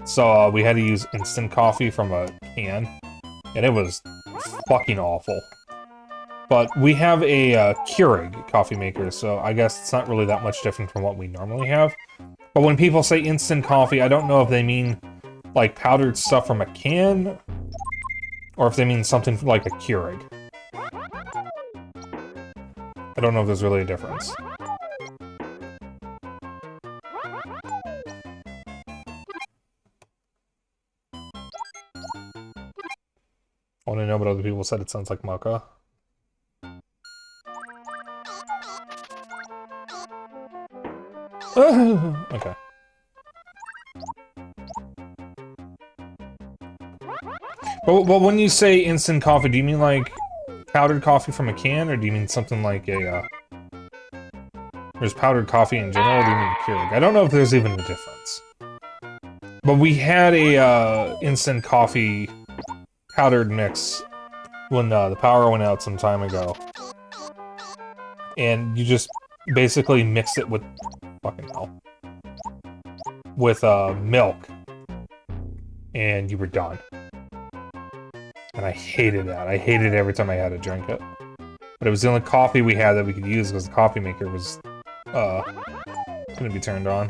So we had to use instant coffee from a can. And it was fucking awful. But we have a Keurig coffee maker, so I guess it's not really that much different from what we normally have. But when people say instant coffee, I don't know if they mean, like, powdered stuff from a can, or if they mean something like a Keurig. I don't know if there's really a difference. I want to know what other people said. It sounds like mocha. Okay. Well, when you say instant coffee, do you mean like powdered coffee from a can, or do you mean something like a, there's powdered coffee in general, or do you mean Keurig? I don't know if there's even a difference. But we had a, instant coffee powdered mix when, the power went out some time ago. And you just basically mix it with, fucking hell, with, milk. And you were done. And I hated that. I hated it every time I had to drink it. But it was the only coffee we had that we could use because the coffee maker was, gonna be turned on.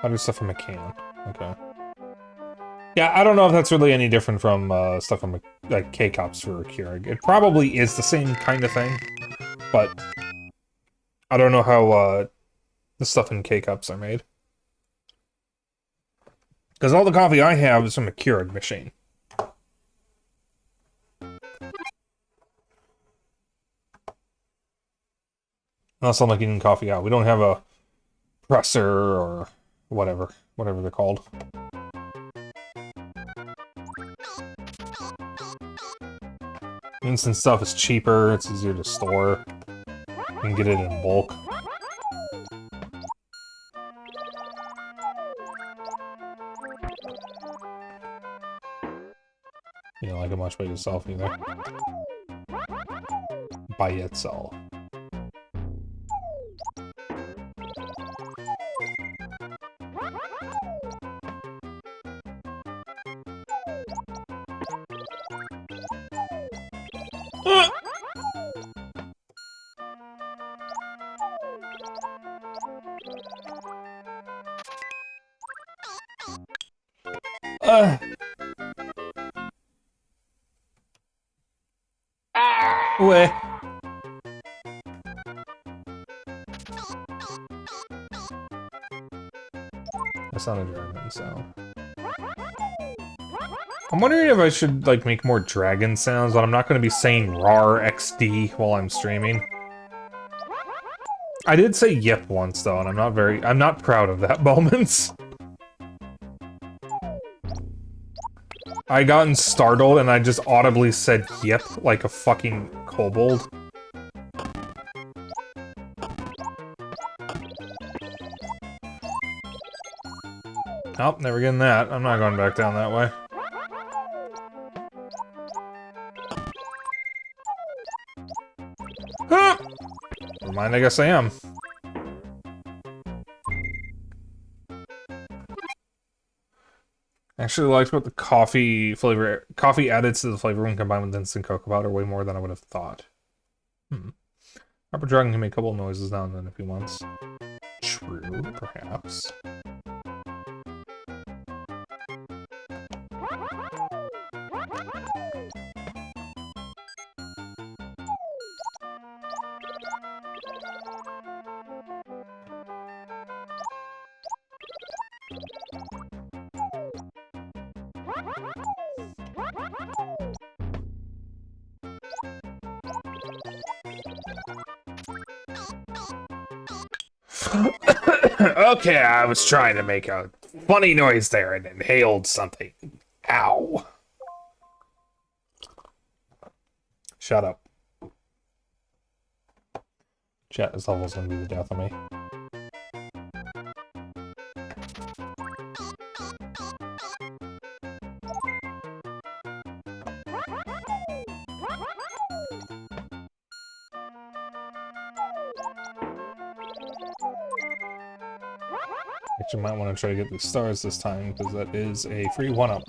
Other stuff from a can. Okay. Yeah, I don't know if that's really any different from, stuff from, like, K-Cups for Keurig. It probably is the same kind of thing, but I don't know how, the stuff in K-Cups are made. Because all the coffee I have is from a Keurig machine. Unless I'm like eating coffee out. We don't have a presser or whatever they're called. Instant stuff is cheaper, it's easier to store. You can get it in bulk. You don't like it much by yourself either. By itself. Ouais. That's not a dragon sound. I'm wondering if I should, like, make more dragon sounds, but I'm not going to be saying RAR XD while I'm streaming. I did say yip once, though, and I'm not proud of that moment. I gotten startled, and I just audibly said yip like a fucking kobold. Oh, never getting that. I'm not going back down that way. Ah! Never mind, I guess I am. I actually liked what the coffee added to the flavor when combined with instant cocoa powder way more than I would have thought. Rubber Dragon can make a couple of noises now and then if he wants. True, perhaps. Okay, I was trying to make a funny noise there and inhaled something. Ow. Shut up. Chat, this level's gonna be the death of me. Actually, might want to try to get the stars this time, because that is a free one-up.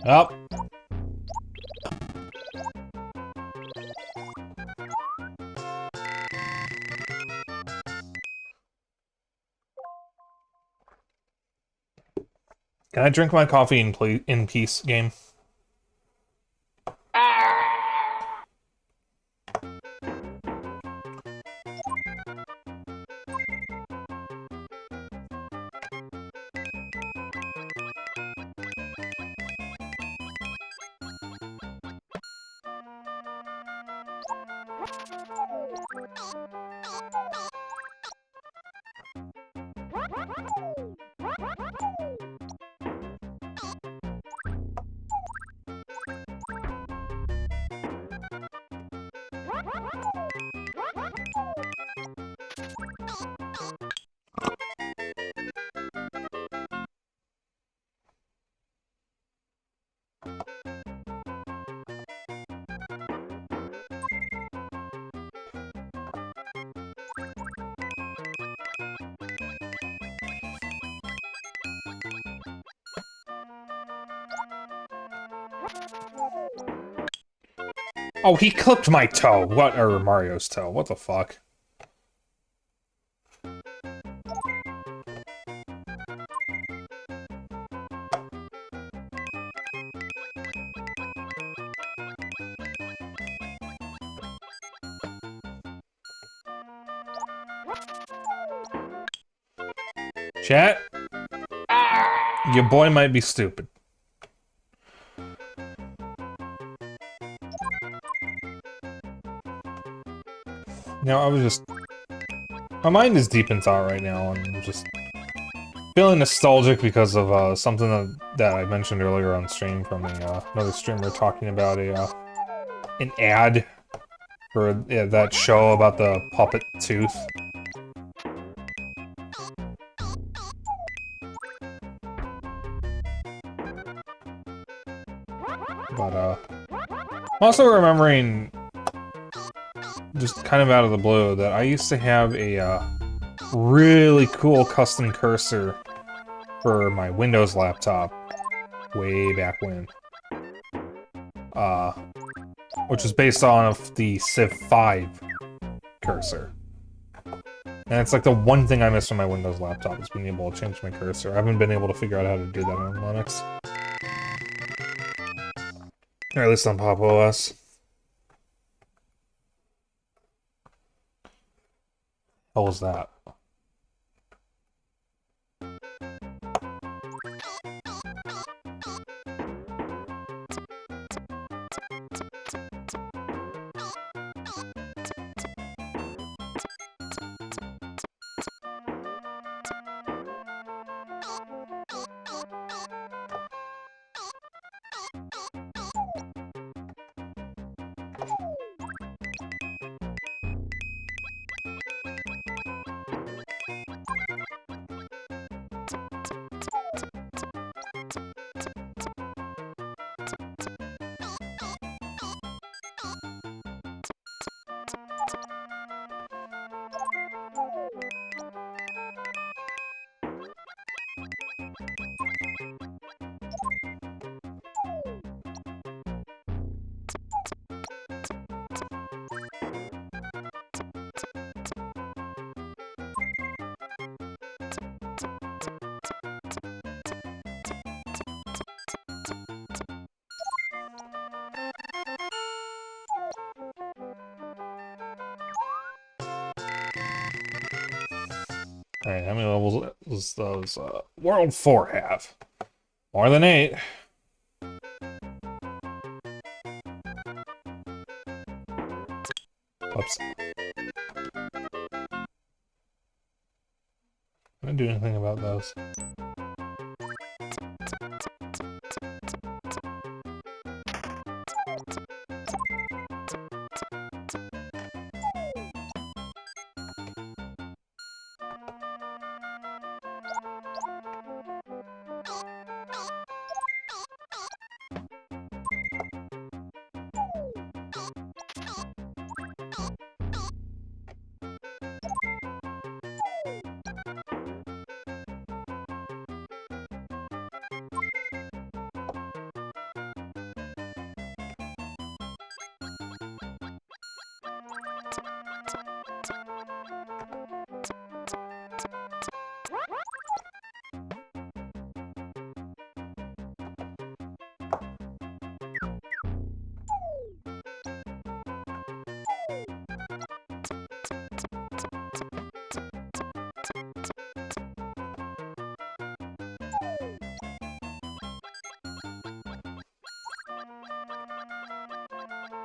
Up. Can I drink my coffee in peace, game? Oh, he clipped my toe. What? Or Mario's toe. What the fuck? Chat? Your boy might be stupid. Now, I was just... My mind is deep in thought right now, and I'm just feeling nostalgic because of something that I mentioned earlier on stream from another streamer talking about an ad for that show about the puppet tooth. But I'm also remembering, just kind of out of the blue, that I used to have a really cool custom cursor for my Windows laptop way back when. Which was based on the Civ 5 cursor. And it's like the one thing I miss from my Windows laptop is being able to change my cursor. I haven't been able to figure out how to do that on Linux. Or at least on Pop OS. How was that? Alright, how many levels does World 4 have? More than 8. Whoops. I didn't do anything about those.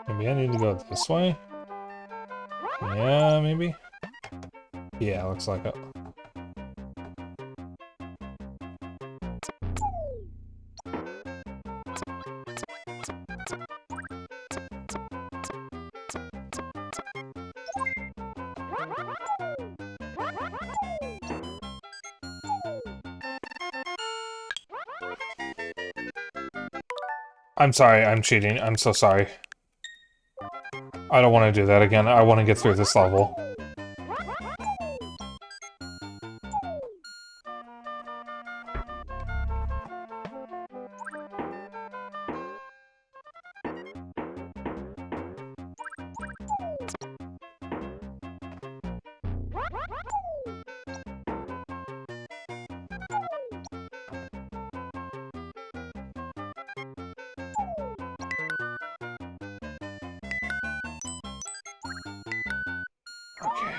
Maybe I need to go this way? Yeah, maybe? Yeah, looks like it. I'm sorry, I'm cheating. I'm so sorry. I don't want to do that again. I want to get through this level. Okay.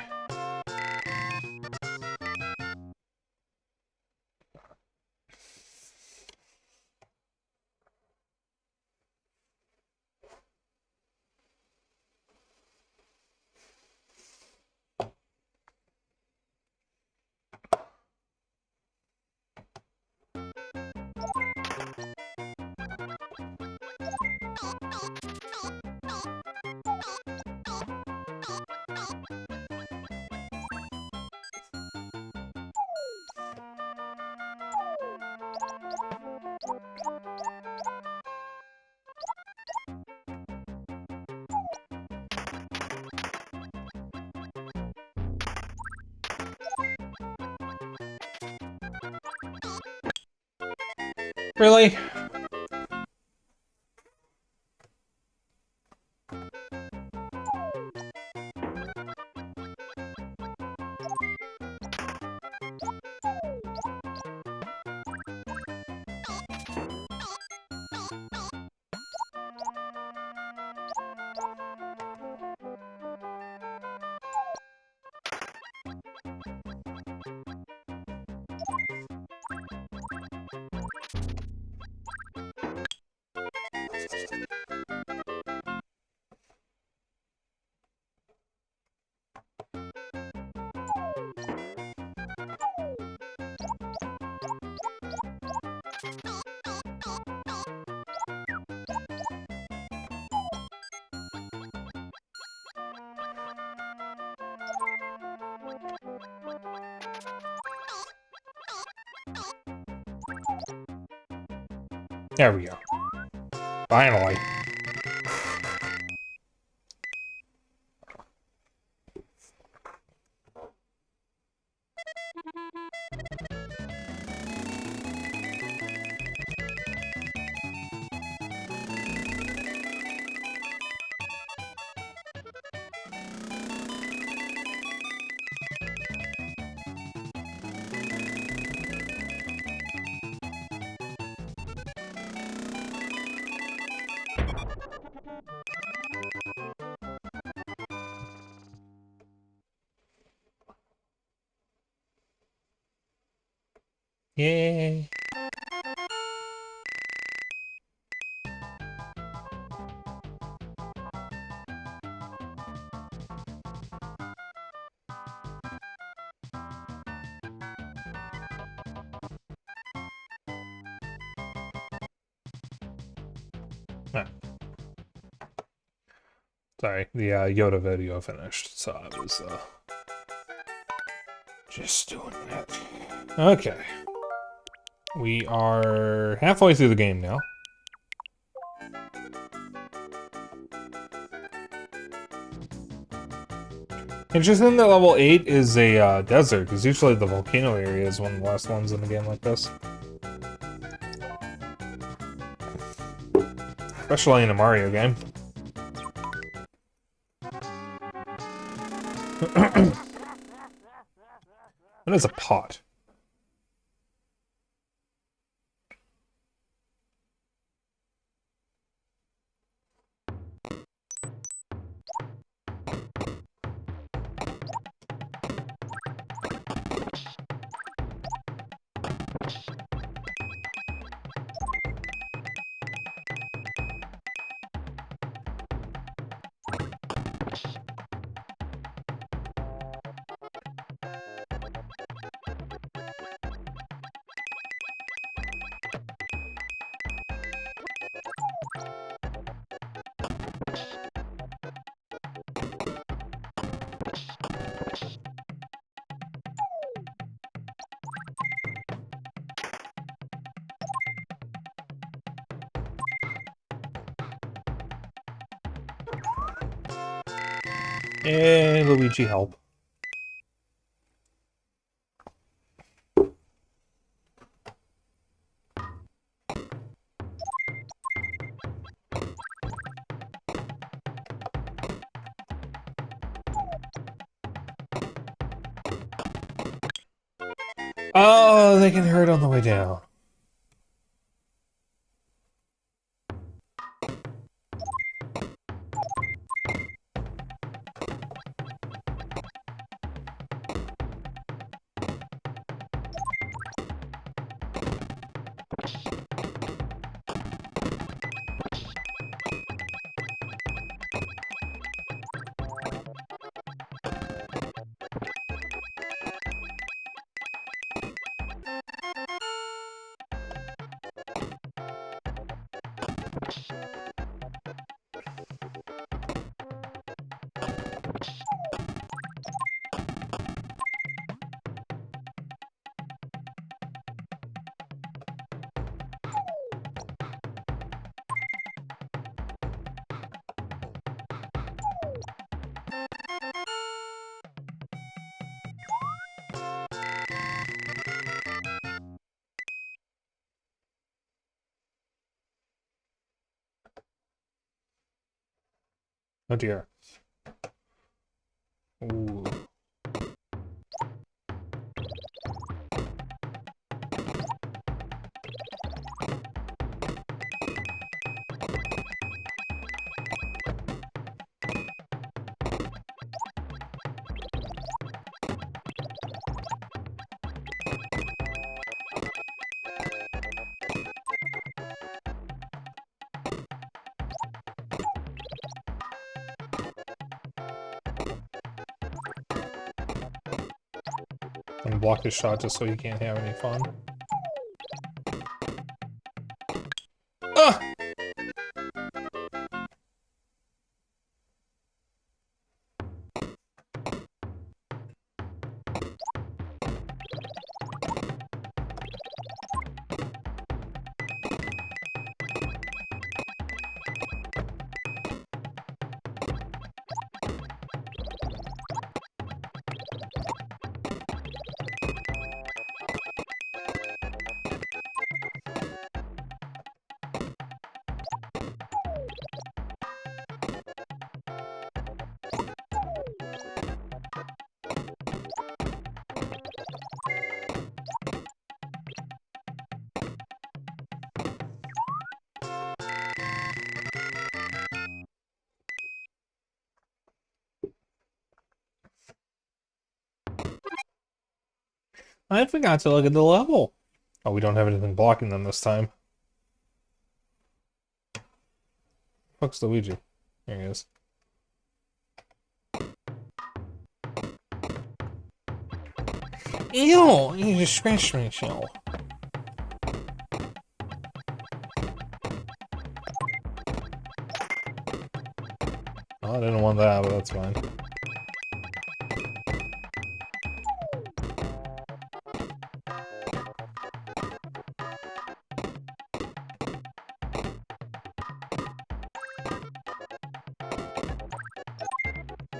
Really? There we go. Finally. Yay. Ah, sorry, the Yoda video finished, so I was just doing that. Okay. We are halfway through the game now. Interesting that level 8 is a desert, because usually the volcano area is one of the last ones in a game like this. Especially in a Mario game. What is a pot? Hey, Luigi, help. Oh, they can hurt on the way down. Oh dear. Ooh. And block his shot just so he can't have any fun. Ah! I forgot to look at the level. Oh, we don't have anything blocking them this time. Fuck's Luigi. Here he is. Ew! You just scratched my shell. Oh, I didn't want that, but that's fine.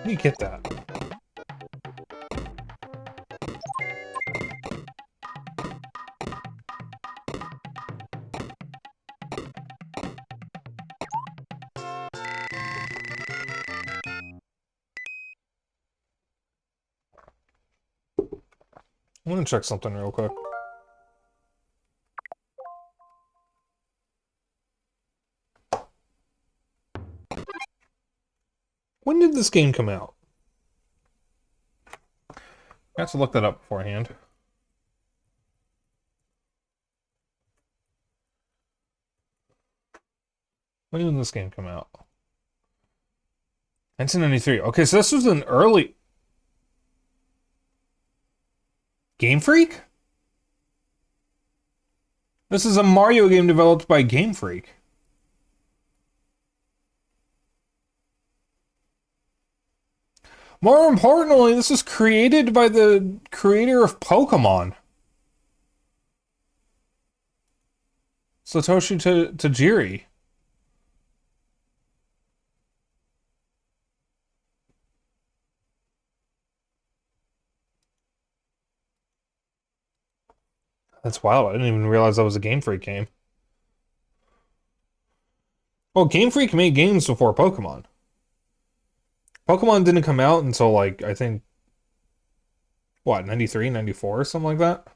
You get that. I'm gonna check something real quick. When did this game come out? I have to look that up beforehand. When did this game come out? 1993. Okay, so this was an early... Game Freak? This is a Mario game developed by Game Freak. More importantly, this was created by the creator of Pokemon, Satoshi Tajiri. That's wild. I didn't even realize that was a Game Freak game. Well, Game Freak made games before Pokemon. Pokemon didn't come out until, like, I think, what, 93, 94, or something like that?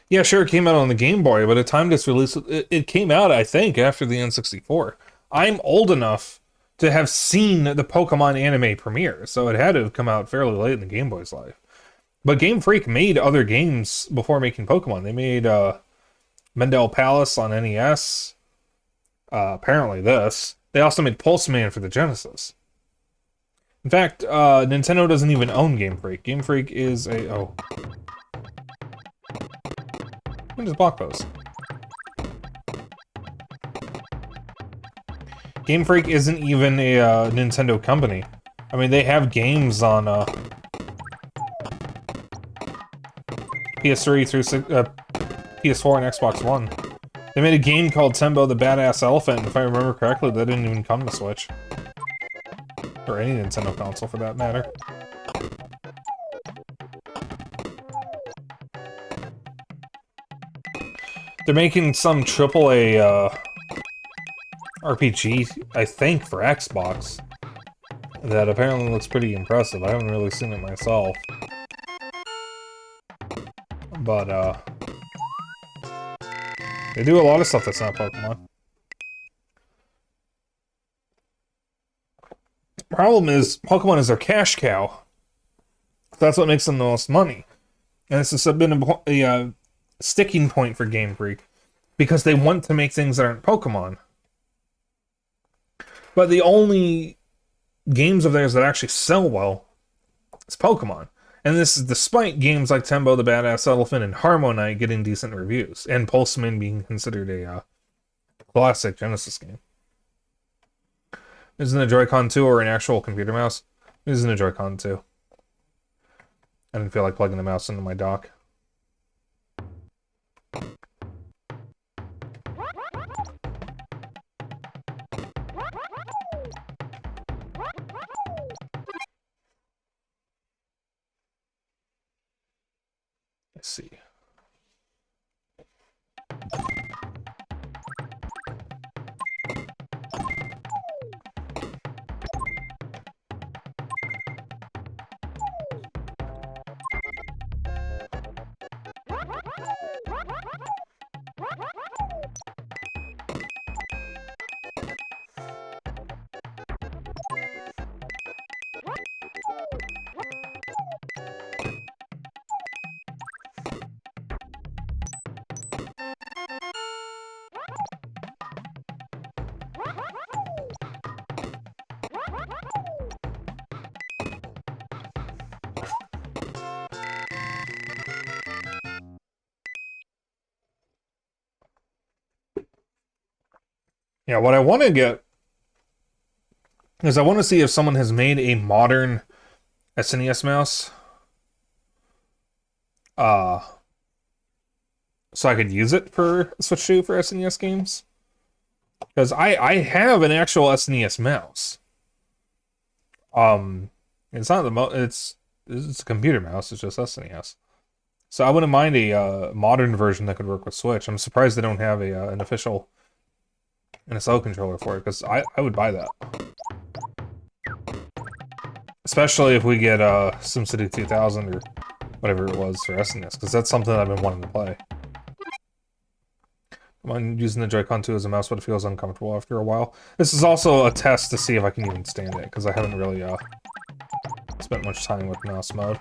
Yeah, sure, it came out on the Game Boy, but at time its release, it came out, I think, after the N64. I'm old enough to have seen the Pokemon anime premiere, so it had to have come out fairly late in the Game Boy's life. But Game Freak made other games before making Pokemon. They made Mendel Palace on NES. Apparently this. They also made Pulseman for the Genesis. In fact, Nintendo doesn't even own Game Freak. Game Freak is a... Oh. Let me just block those. Game Freak isn't even a Nintendo company. I mean, they have games on PS3 through PS4 and Xbox One. They made a game called Tembo the Badass Elephant, and if I remember correctly, that didn't even come to Switch. Or any Nintendo console, for that matter. They're making some AAA RPG, I think, for Xbox. That apparently looks pretty impressive. I haven't really seen it myself. But, they do a lot of stuff that's not Pokemon. Problem is, Pokemon is their cash cow. That's what makes them the most money. And this has been a sticking point for Game Freak. Because they want to make things that aren't Pokemon. But the only games of theirs that actually sell well is Pokemon. And this is despite games like Tembo the Badass Elephant and Harmonite getting decent reviews. And Pulseman being considered a classic Genesis game. Isn't a Joy-Con 2 or an actual computer mouse? Isn't a Joy-Con 2. I didn't feel like plugging the mouse into my dock. Let's see. Yeah, what I want to get is I want to see if someone has made a modern SNES mouse. So I could use it for Switch 2 for SNES games. Because I have an actual SNES mouse. It's not it's a computer mouse, it's just SNES. So I wouldn't mind a modern version that could work with Switch. I'm surprised they don't have an official NSL controller for it, because I would buy that. Especially if we get SimCity 2000 or whatever it was for SNES, because that's something I've been wanting to play. I'm using the Joy-Con 2 as a mouse, but it feels uncomfortable after a while. This is also a test to see if I can even stand it, because I haven't really spent much time with mouse mode.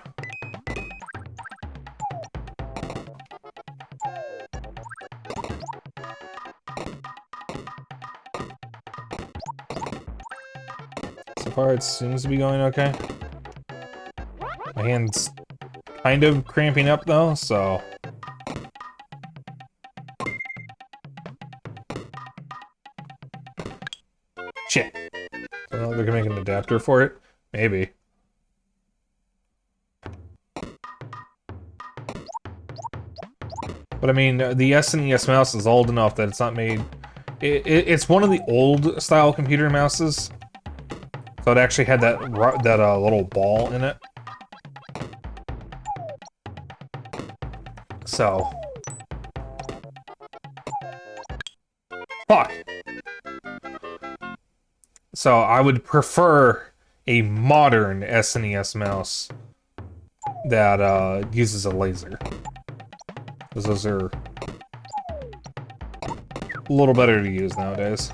So far, it seems to be going okay. My hand's kind of cramping up, though, so... Shit. So know, they're gonna make an adapter for it. Maybe. But I mean, the SNES mouse is old enough that it's not made... It's one of the old style computer mouses. So it actually had that little ball in it. So... Fuck! So I would prefer a modern SNES mouse that uses a laser. Because those are a little better to use nowadays.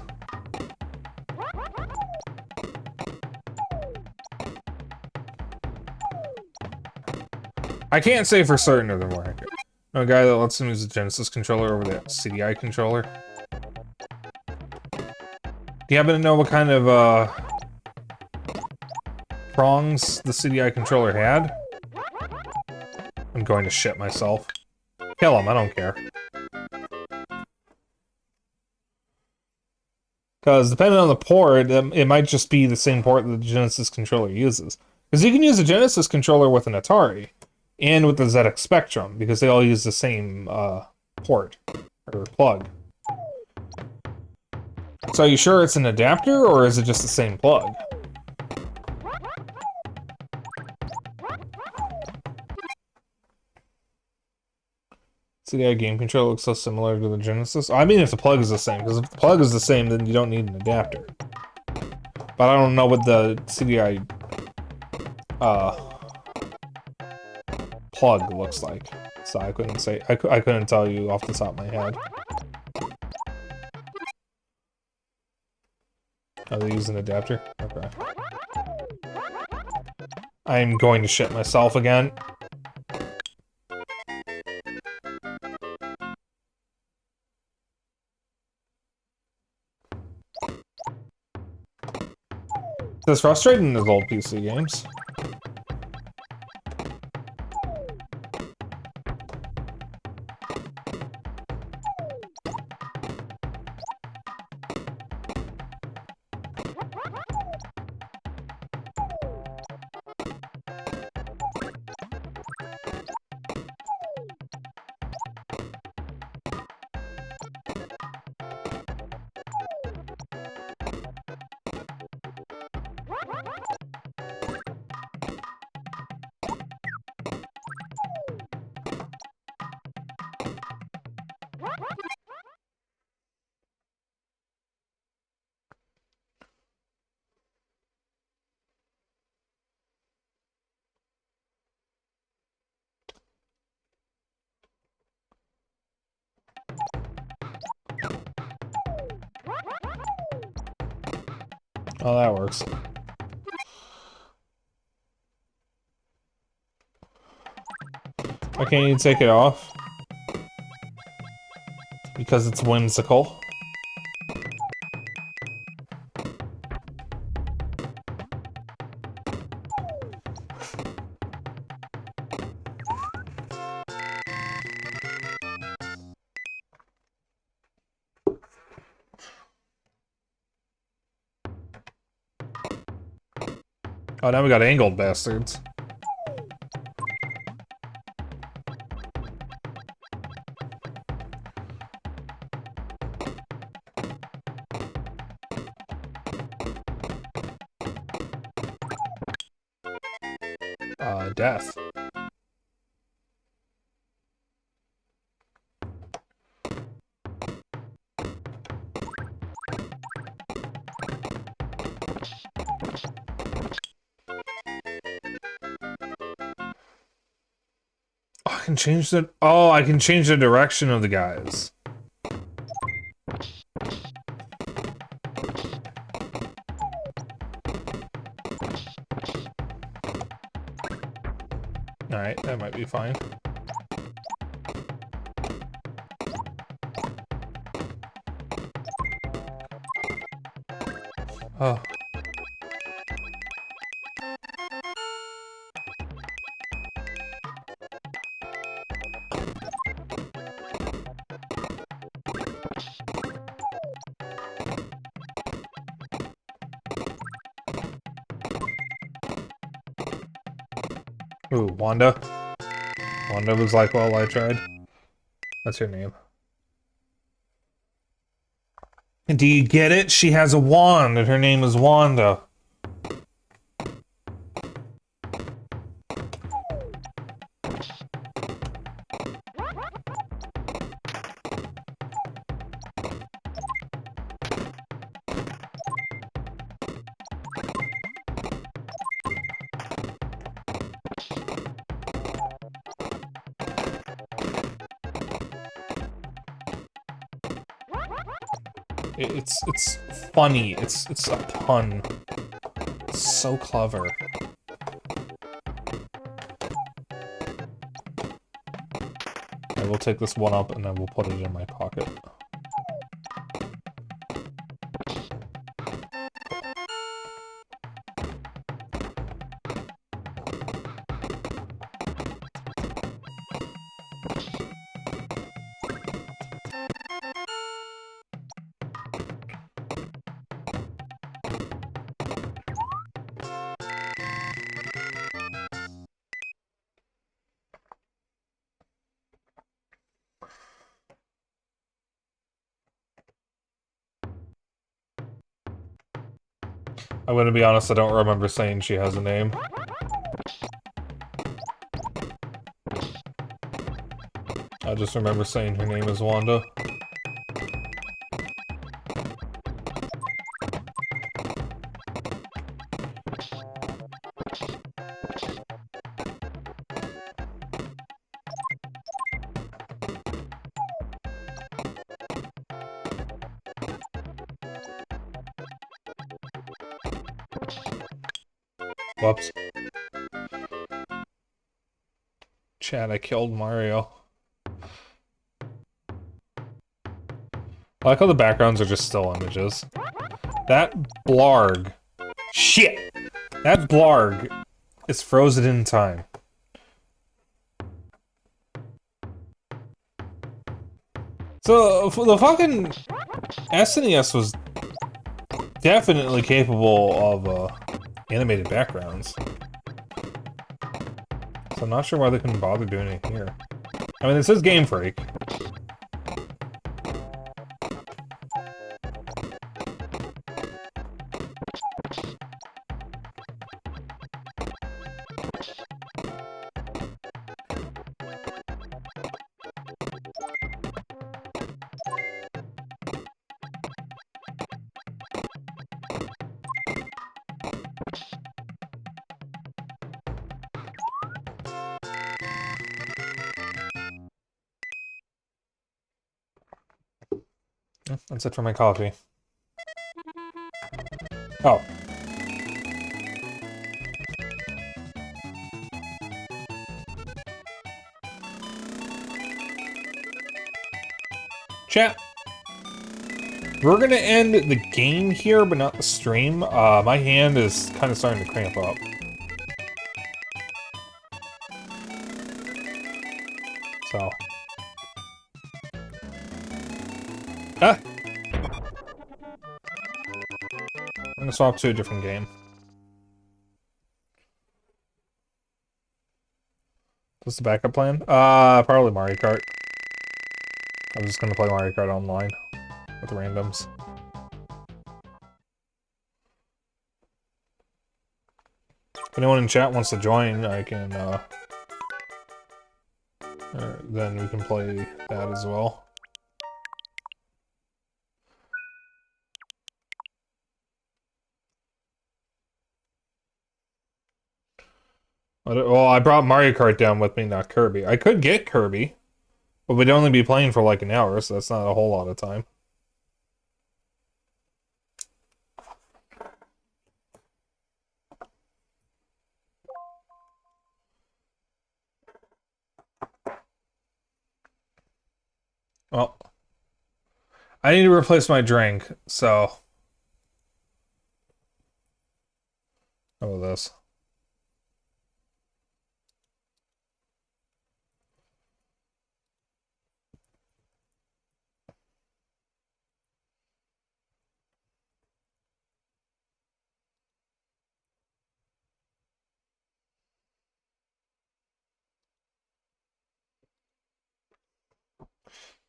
I can't say for certain if they're more accurate. No guy that lets him use a Genesis controller over the CDI controller. Do you happen to know what kind of, prongs the CDI controller had? I'm going to shit myself. Kill him, I don't care. Because depending on the port, it might just be the same port that the Genesis controller uses. Because you can use a Genesis controller with an Atari, and with the ZX Spectrum, because they all use the same, port, or plug. So are you sure it's an adapter, or is it just the same plug? CDI game controller looks so similar to the Genesis. I mean if the plug is the same, because if the plug is the same, then you don't need an adapter. But I don't know what the CDI, plug looks like. So I couldn't say, I couldn't tell you off the top of my head. Oh, they use an adapter? Okay. I'm going to shit myself again. It's frustrating in those old PC games. Oh, that works. Why can't you take it off? Because it's whimsical. Oh, now we got angled bastards. Death. I can change the... Oh, I can change the direction of the guys. Alright, that might be fine. Oh. Ooh, Wanda. Wanda was like, well, I tried. That's her name. Do you get it? She has a wand, and her name is Wanda. It's funny. It's a pun. It's so clever. I will take this one up and I will put it in my pocket. I'm gonna be honest, I don't remember saying she has a name. I just remember saying her name is Wanda. Whoops. Chad, I killed Mario. I like how the backgrounds are just still images. That blarg. Shit! That blarg is frozen in time. So, the fucking SNES was definitely capable of, animated backgrounds. So I'm not sure why they couldn't bother doing it here. I mean, it says Game Freak. That's it for my coffee. Oh. Chat. We're gonna end the game here, but not the stream. My hand is kind of starting to cramp up. So. Ah! I'm gonna swap to a different game. What's the backup plan? Probably Mario Kart. I'm just gonna play Mario Kart online with randoms. If anyone in chat wants to join, I can, then we can play that as well. Well, I brought Mario Kart down with me, not Kirby. I could get Kirby, but we'd only be playing for like an hour, so that's not a whole lot of time. Well, I need to replace my drink, so... How about this?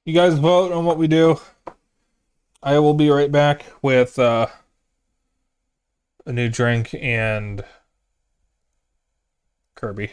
You guys vote on what we do. I will be right back with a new drink and Kirby.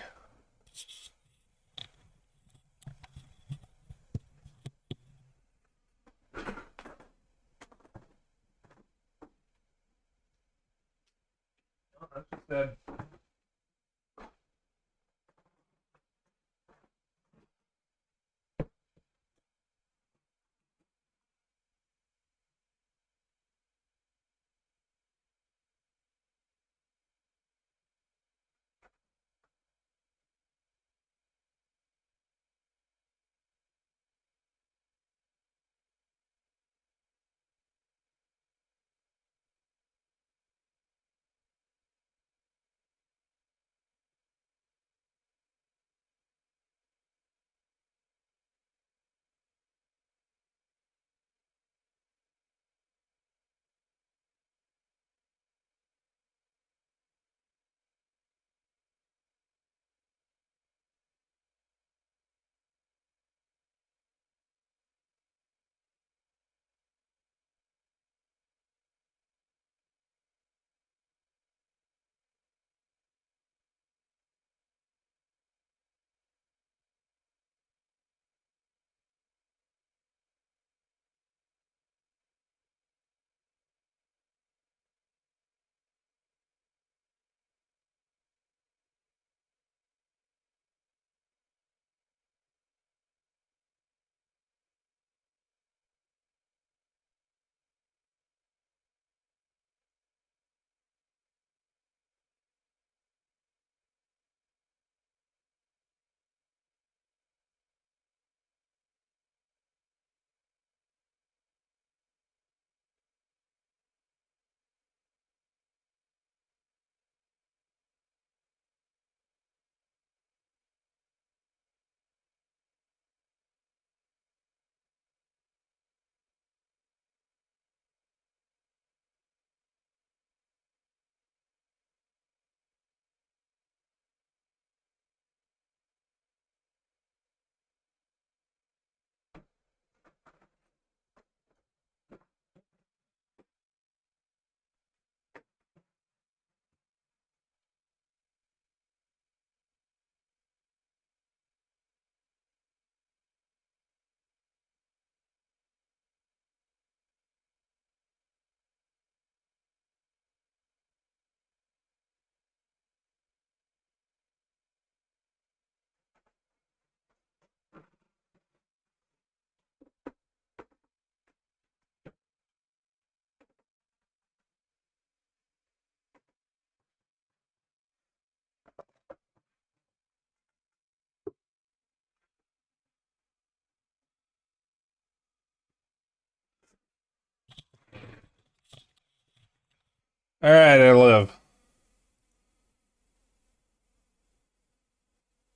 All right, I live.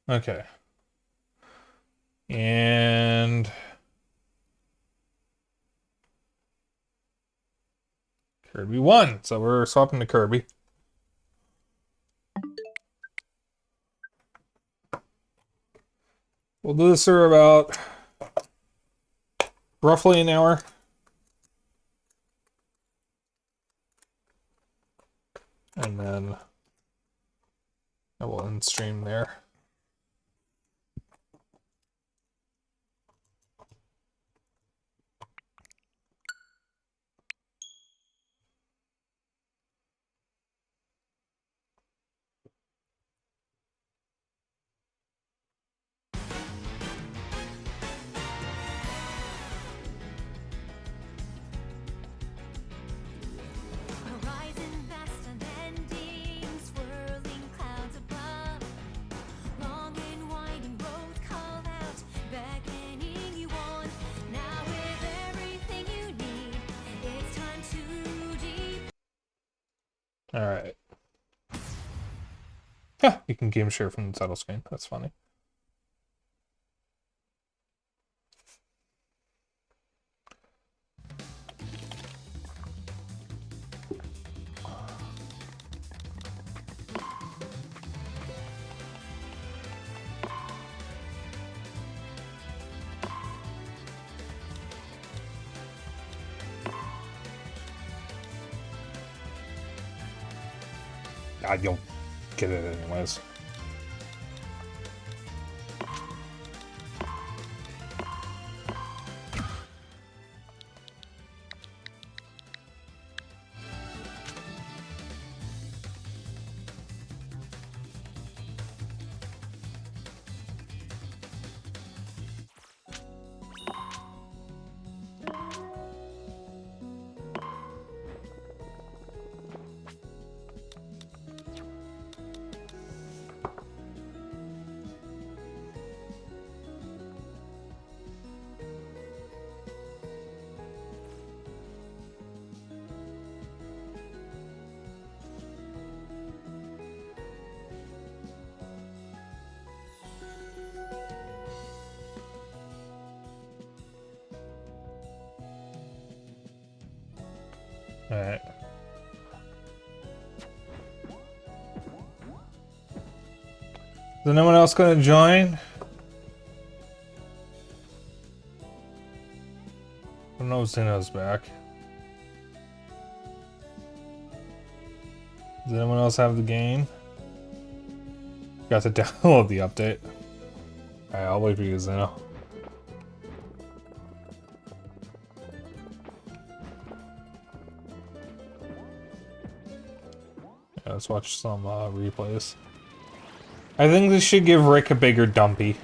Okay. And Kirby won, so we're swapping to Kirby. We'll do this for about roughly an hour. And then I will end stream there. Horizon vast unending, swirling clouds above. Long and winding roads call out, beckoning you on. Now with everything you need, it's time to deep. All right. Yeah, you can game share from the title screen. That's funny. you'll get it anyways. Alright. Is anyone else gonna join? I know Zeno's back. Does anyone else have the game? Got to download the update. Alright, I'll wait for you, Zeno. Yeah, let's watch some replays. I think this should give Rick a bigger dumpy.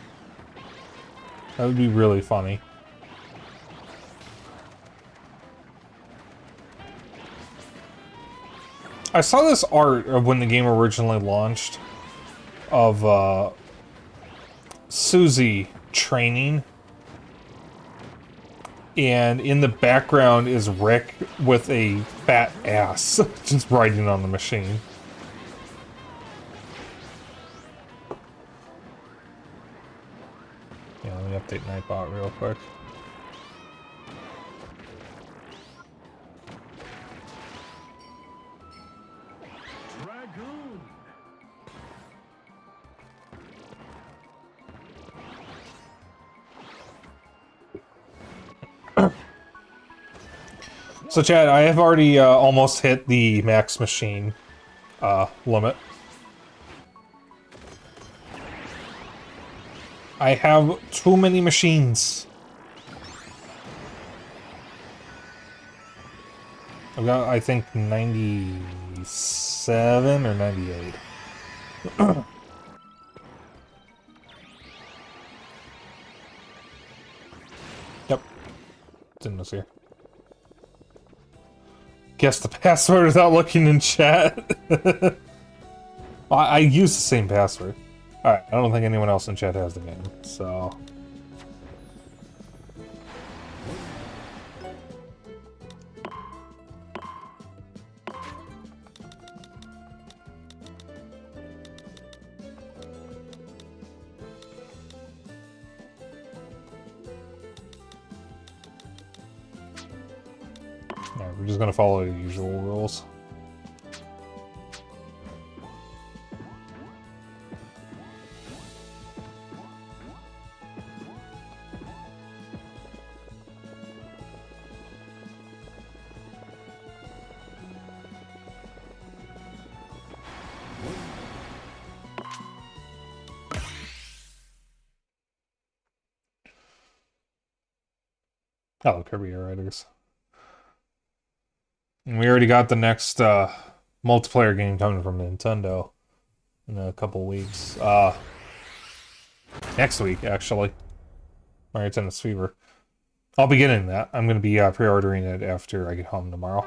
That would be really funny. I saw this art of when the game originally launched of Susie training, and in the background is Rick with a fat ass just riding on the machine. Yeah, let me update Nightbot real quick. Dragoon. So Chad, I have already almost hit the max machine limit. I have too many machines. I've got, I think, 97 or 98. Yep. It's in this here. Guess the password without looking in chat. I use the same password. Alright, I don't think anyone else in chat has the game, so... Yeah, we're just gonna follow the usual rules. Oh, Kirby Air Riders. And we already got the next multiplayer game coming from Nintendo in a couple weeks. Next week, actually. Mario Tennis Fever. I'll be getting that. I'm going to be pre-ordering it after I get home tomorrow.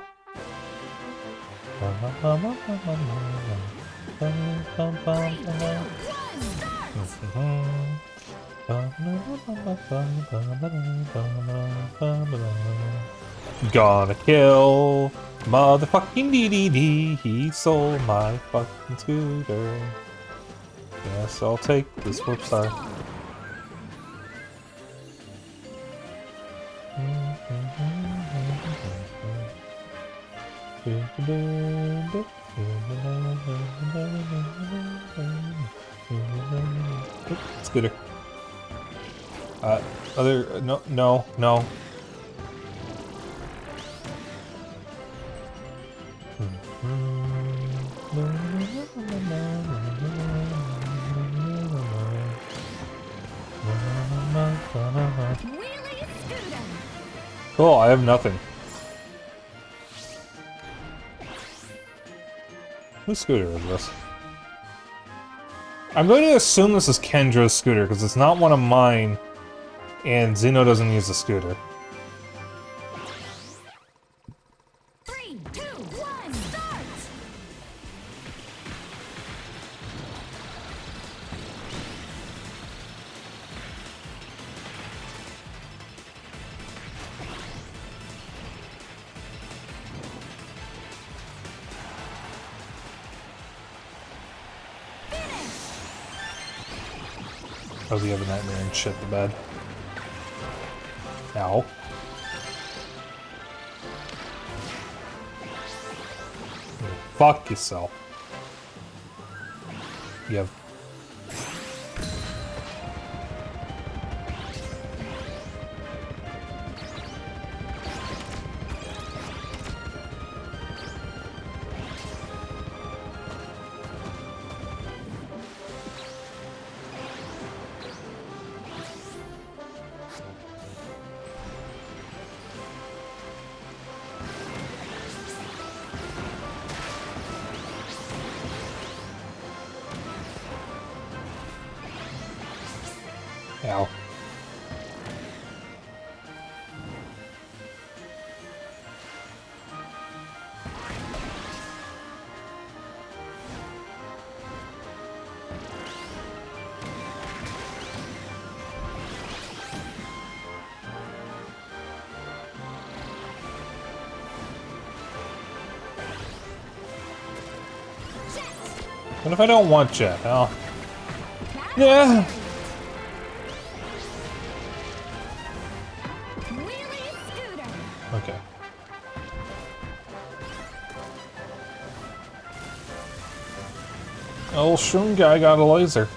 Gonna kill motherfucking DDD. He stole my fucking scooter. Yes, I'll take this whoop star. Scooter. No. Cool, I have nothing. Whose scooter is this? I'm going to assume this is Kendra's scooter, because it's not one of mine, and Xeno doesn't use the scooter. 3, 2, 1, start! Oh, the other nightmare and shit the bed. Ow. Fuck yourself. You have... Ow. What if I don't want Jet? Oh. Yeah. Wheelie scooter! Okay. Old Shroom guy got a laser.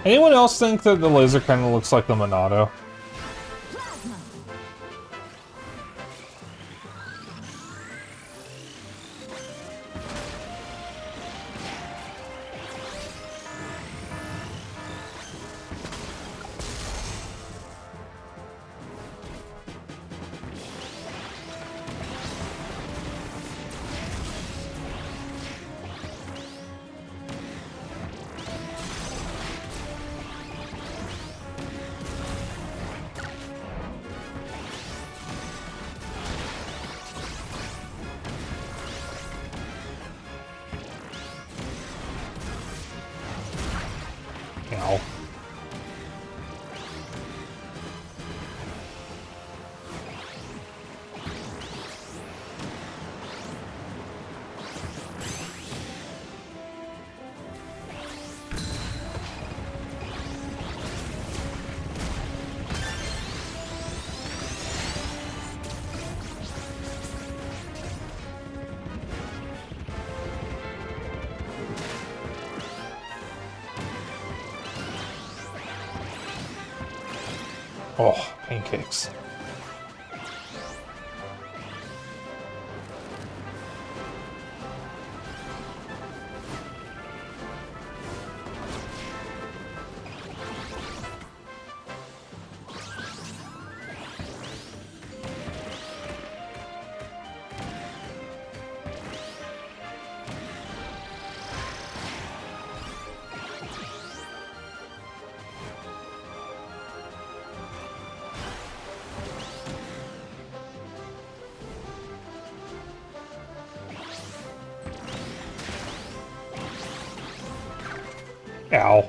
Anyone else think that the laser kind of looks like the Monado? Plasma! Ow. Oh, pancakes. Ow.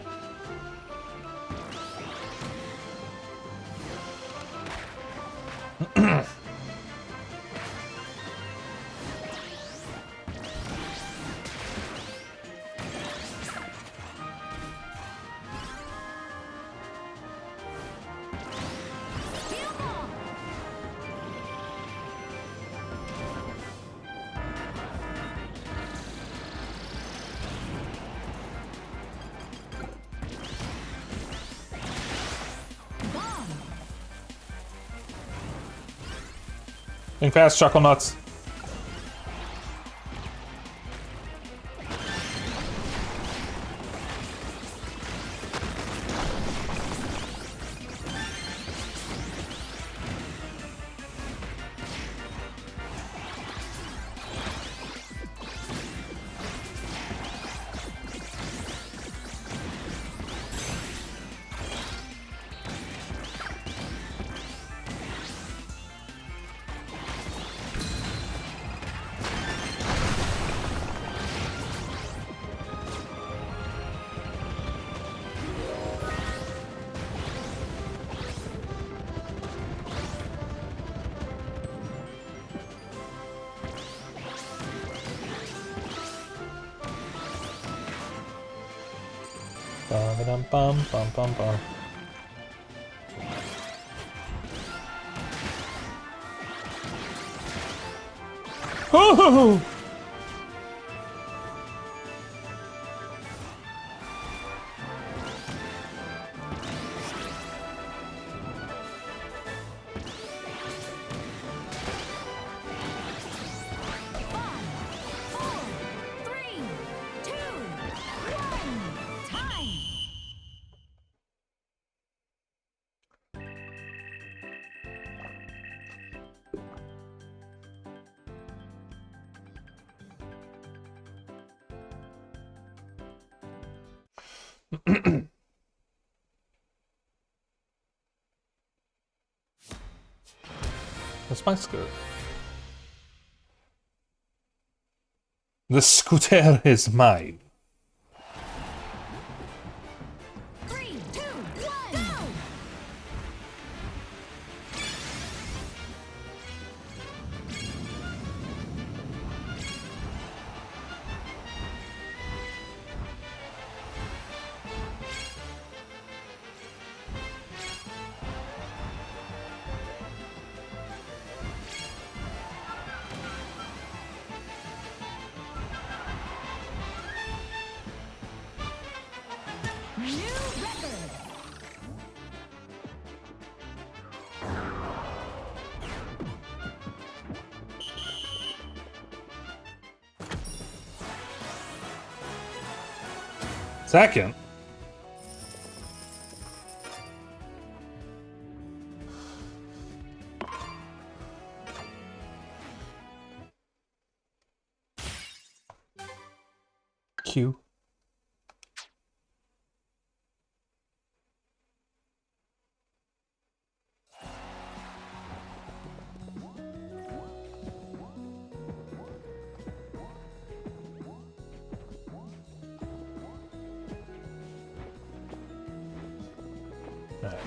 Steel ball! Bomb! Think fast, Chuckle Nuts. Bum bum bum bum bum. Oh! That's my scooter. The scooter is mine. 3, 2, 1, go! New record! Second. Q. Alright.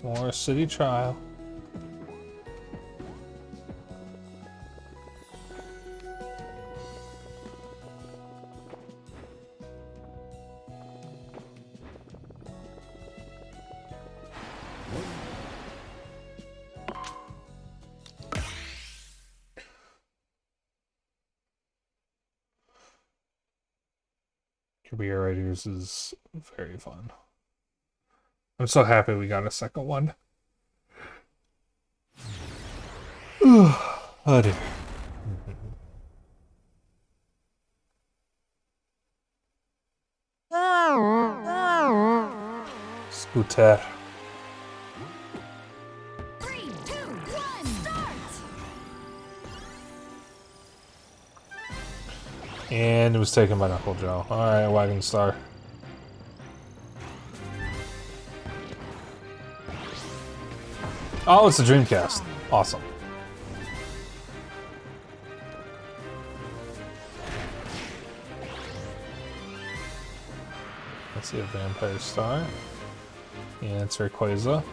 More city trial. Career Writers is very fun. I'm so happy we got a second one. Oh dear. Scooter. 3, 2, 1, start! And it was taken by Knuckle Joe. Alright, Wagon Star. Oh, it's a Dreamcast. Awesome. Let's see a Vampire Star. And it's Rayquaza.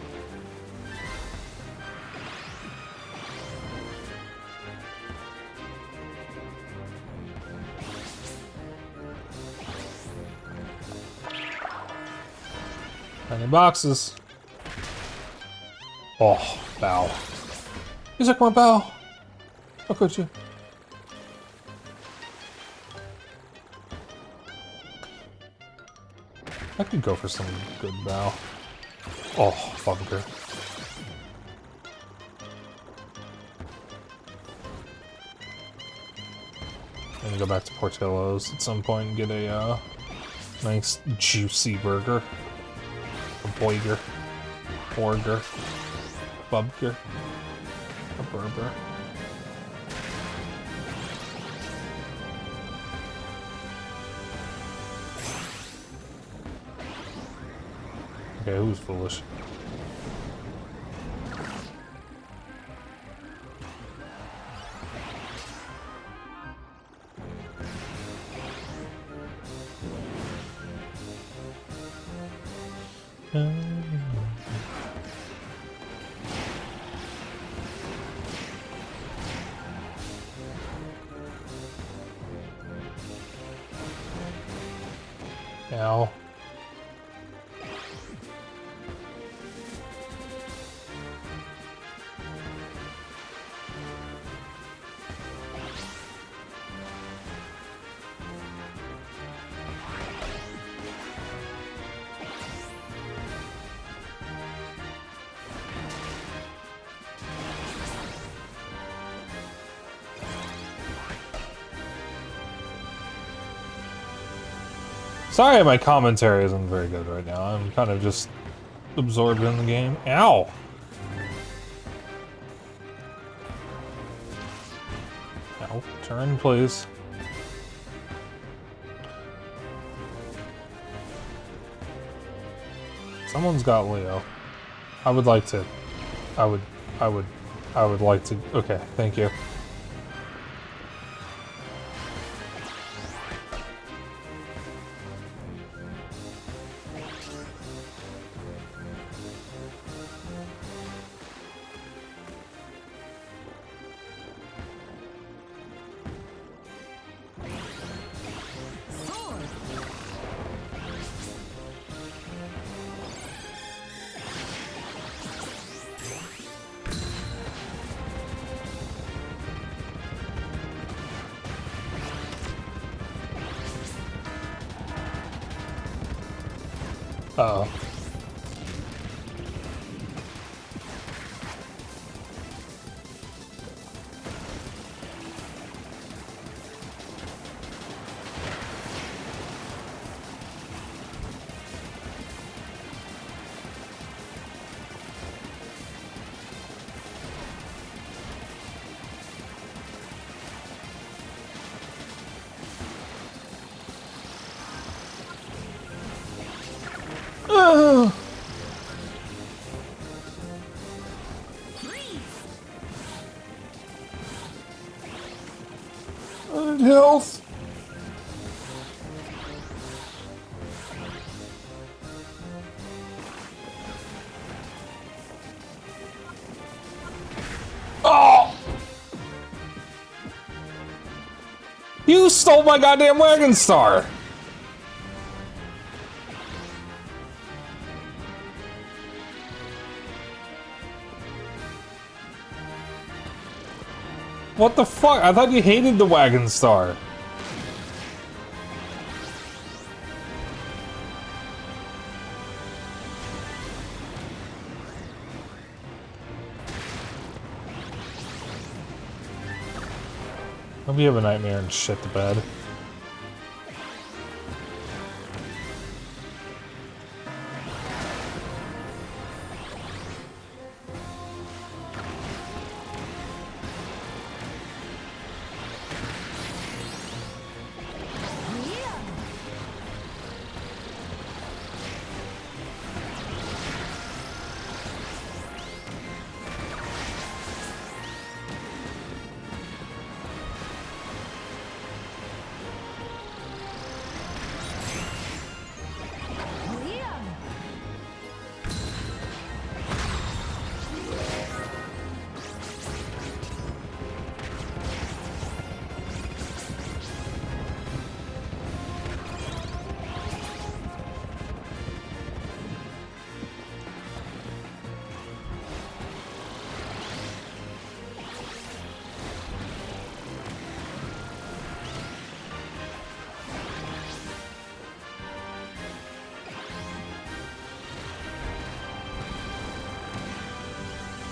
Any boxes? Oh, bow. He's like my bow. How could you? I could go for some good bow. Oh, bugger. I'm gonna go back to Portillo's at some point and get a nice juicy burger. A boiger. Borger. Bubger. A burger. Okay, who's foolish? Ow. Sorry my commentary isn't very good right now. I'm kind of just absorbed in the game. Ow! Ow. Turn, please. Someone's got Leo. I would like to... I would like to... Okay, thank you. Uh-oh. Ugh. I need health. Oh! You stole my goddamn wagon star! What the fuck? I thought you hated the wagon star. Hope you have a nightmare and shit the bed.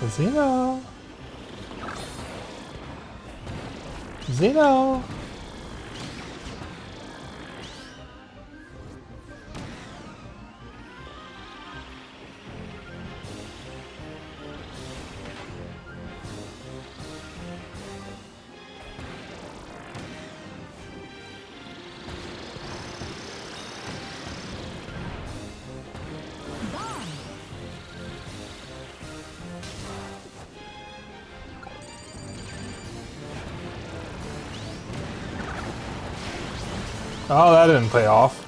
Zeno! Zeno! Oh, that didn't pay off.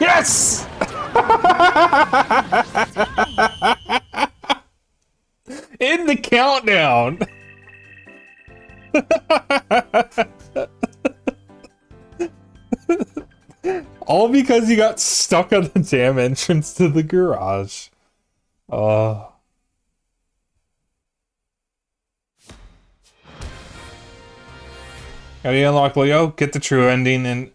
Yes! In the countdown! All because you got stuck on the damn entrance to the garage. How do you unlock Leo? Get the true ending in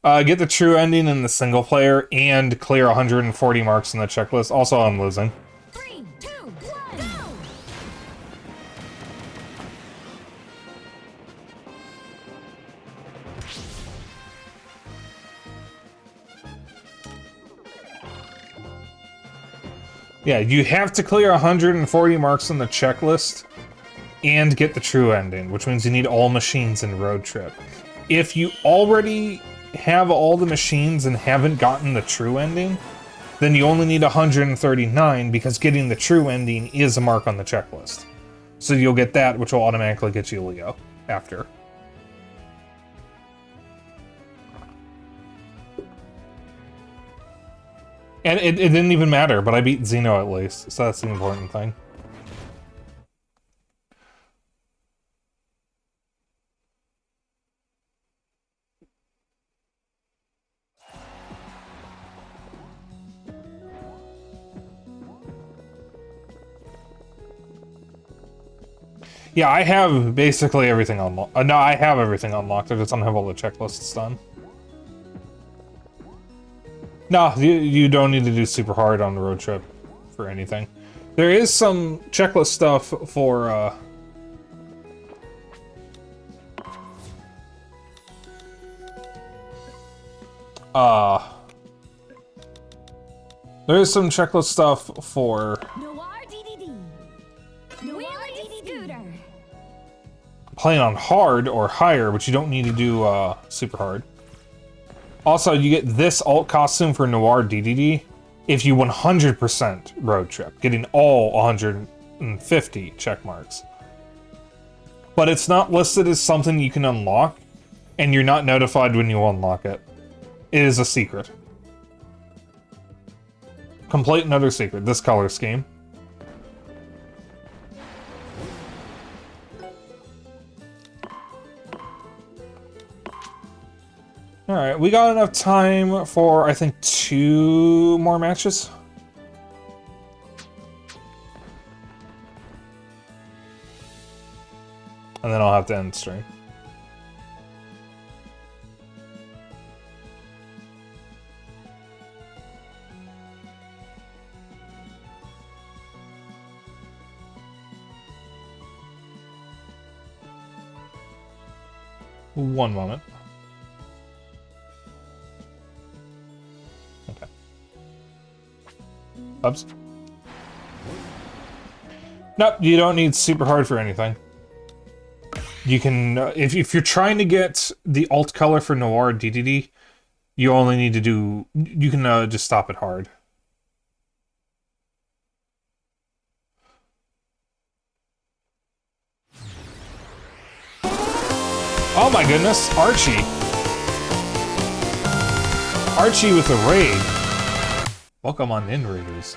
the single player and clear 140 marks in the checklist. Also, I'm losing. 3, 2, 1, go! Yeah, you have to clear 140 marks in the checklist and get the true ending, which means you need all machines in Road Trip. If you already have all the machines and haven't gotten the true ending, then you only need 139 because getting the true ending is a mark on the checklist. So you'll get that, which will automatically get you Leo after. And it didn't even matter, but I beat Xeno at least, so that's the important thing. Yeah, I have basically everything unlocked. No, I have everything unlocked. I just don't have all the checklists done. No, you don't need to do super hard on the road trip for anything. There is some checklist stuff for, there is some checklist stuff for Noir DDD. Noir Scooter. playing on hard or higher, but you don't need to do super hard. Also, you get this alt costume for Noir DDD if you 100% road trip, getting all 150 check marks. But it's not listed as something you can unlock, and you're not notified when you unlock it. It is a secret. Complete another secret, this color scheme. Alright, we got enough time for, I think, 2 more matches. And then I'll have to end stream. One moment. Okay. Oops. Nope, you don't need super hard for anything. You can, if you're trying to get the alt color for Noir DDD, you only need to do, you can just stop it hard. Oh my goodness, Archie. Archie with a raid. Welcome on in, Raiders.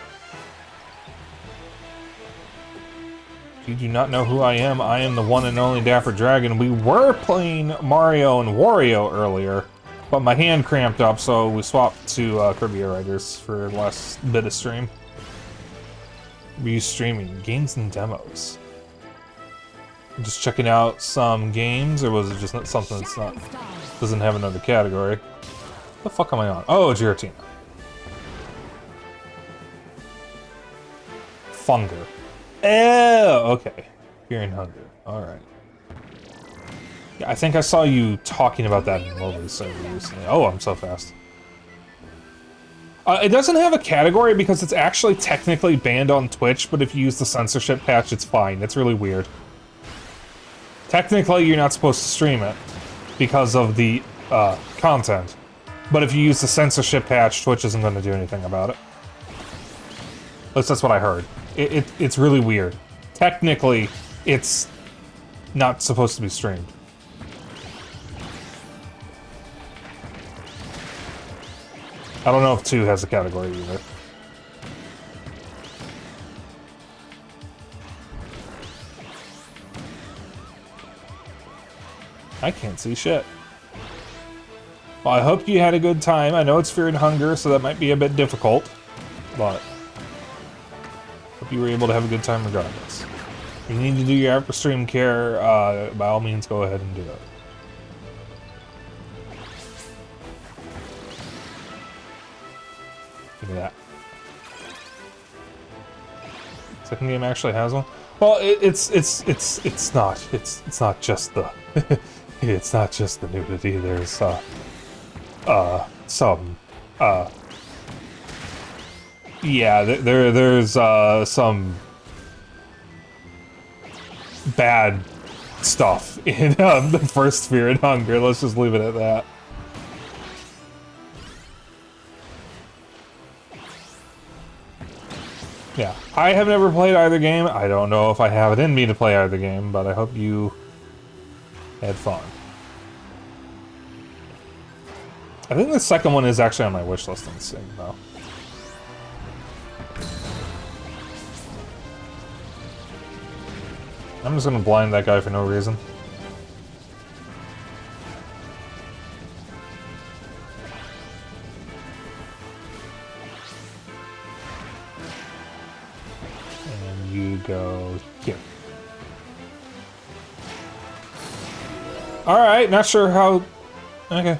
If you do not know who I am the one and only Dapper Dragon. We were playing Mario and Wario earlier, but my hand cramped up, so we swapped to Kirby Air Riders for the last bit of stream. Were you streaming games and demos? Just checking out some games, or was it just something that's not doesn't have another category? What the fuck am I on? Oh, Giratina. Funger. Oh, okay. Fearing Hunger. Alright. Yeah, I think I saw you talking about that in Mobile server recently. Oh, I'm so fast. It doesn't have a category because it's actually technically banned on Twitch, but if you use the censorship patch, it's fine. It's really weird. Technically, you're not supposed to stream it because of the content. But if you use the censorship patch, Twitch isn't going to do anything about it. At least that's what I heard. It's really weird. Technically, it's not supposed to be streamed. I don't know if 2 has a category either. I can't see shit. Well, I hope you had a good time. I know it's Fear and Hunger, so that might be a bit difficult, but hope you were able to have a good time regardless. If you need to do your after stream care, by all means go ahead and do it. Give me that. Second game actually has one. Well, it's not just the it's not just the nudity. There's some yeah, there's some bad stuff in the first Fear and Hunger. Let's just leave it at that. Yeah, I have never played either game. I don't know if I have it in me to play either game, but I hope you had fun. I think the second one is actually on my wish list on Steam, though. I'm just gonna blind that guy for no reason. And you go here. Alright, not sure how... Okay.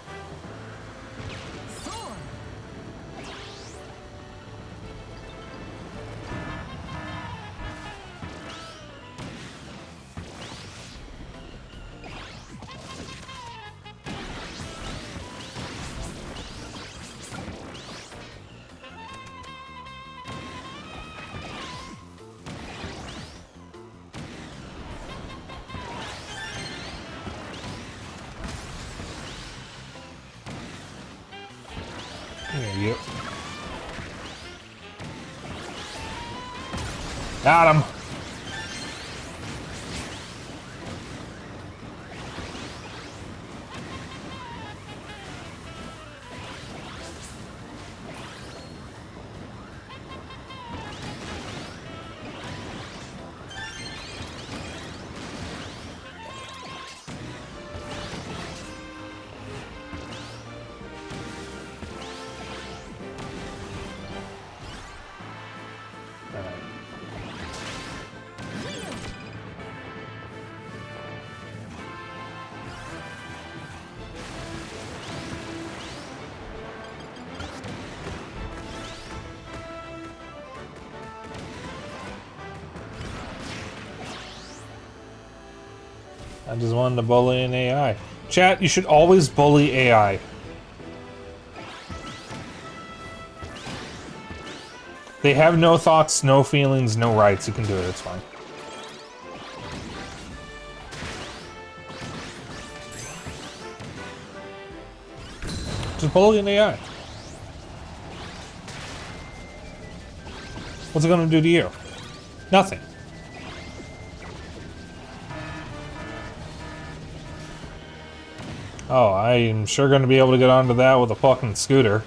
There you go. Got him. I just wanted to bully an AI. Chat, you should always bully AI. They have no thoughts, no feelings, no rights. You can do it, it's fine. Just bully an AI. What's it gonna do to you? Nothing. Oh, I'm sure gonna be able to get onto that with a fucking scooter.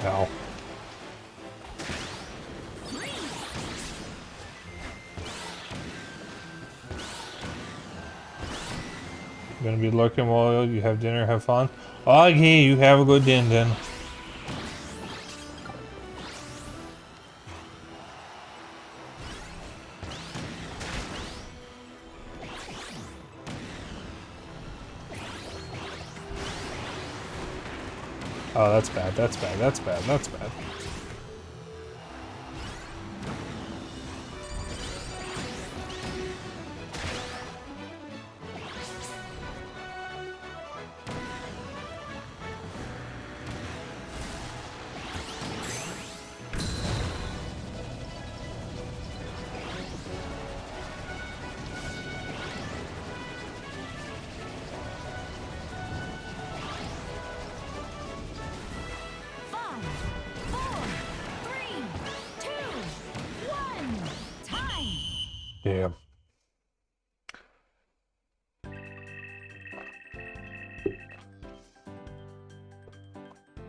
No. gonna be lurking while you have dinner, have fun? Okay, you have a good din then. Oh, that's bad, that's bad, that's bad, that's bad. Five, four, three, two, one. Time. Yeah.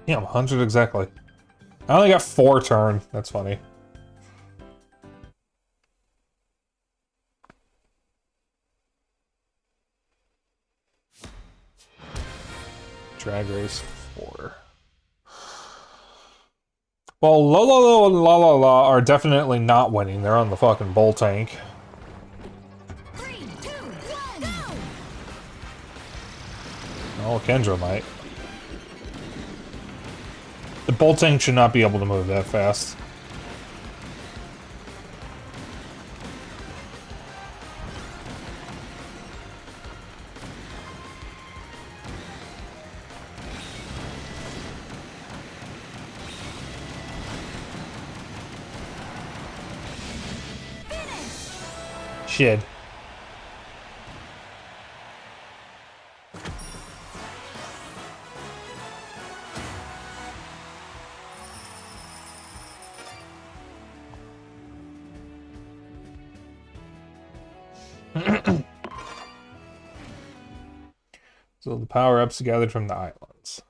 Yeah, 100 exactly. I only got 4 turn. That's funny. Drag Race 4. Well, Lolo and La La La are definitely not winning. They're on the fucking bull tank. 3, 2, 1, go! Oh, Kendra might. The bull tank should not be able to move that fast. Shit. So the power-ups gathered from the islands.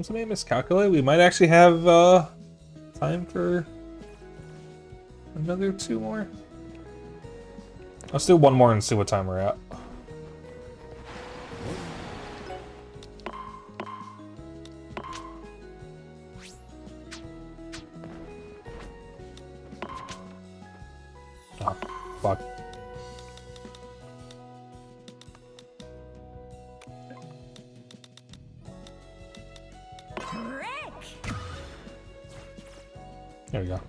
Somebody miscalculate. We might actually have time for another 2 more. Let's do 1 more and see what time we're at. Oh, fuck. Rick! There we go.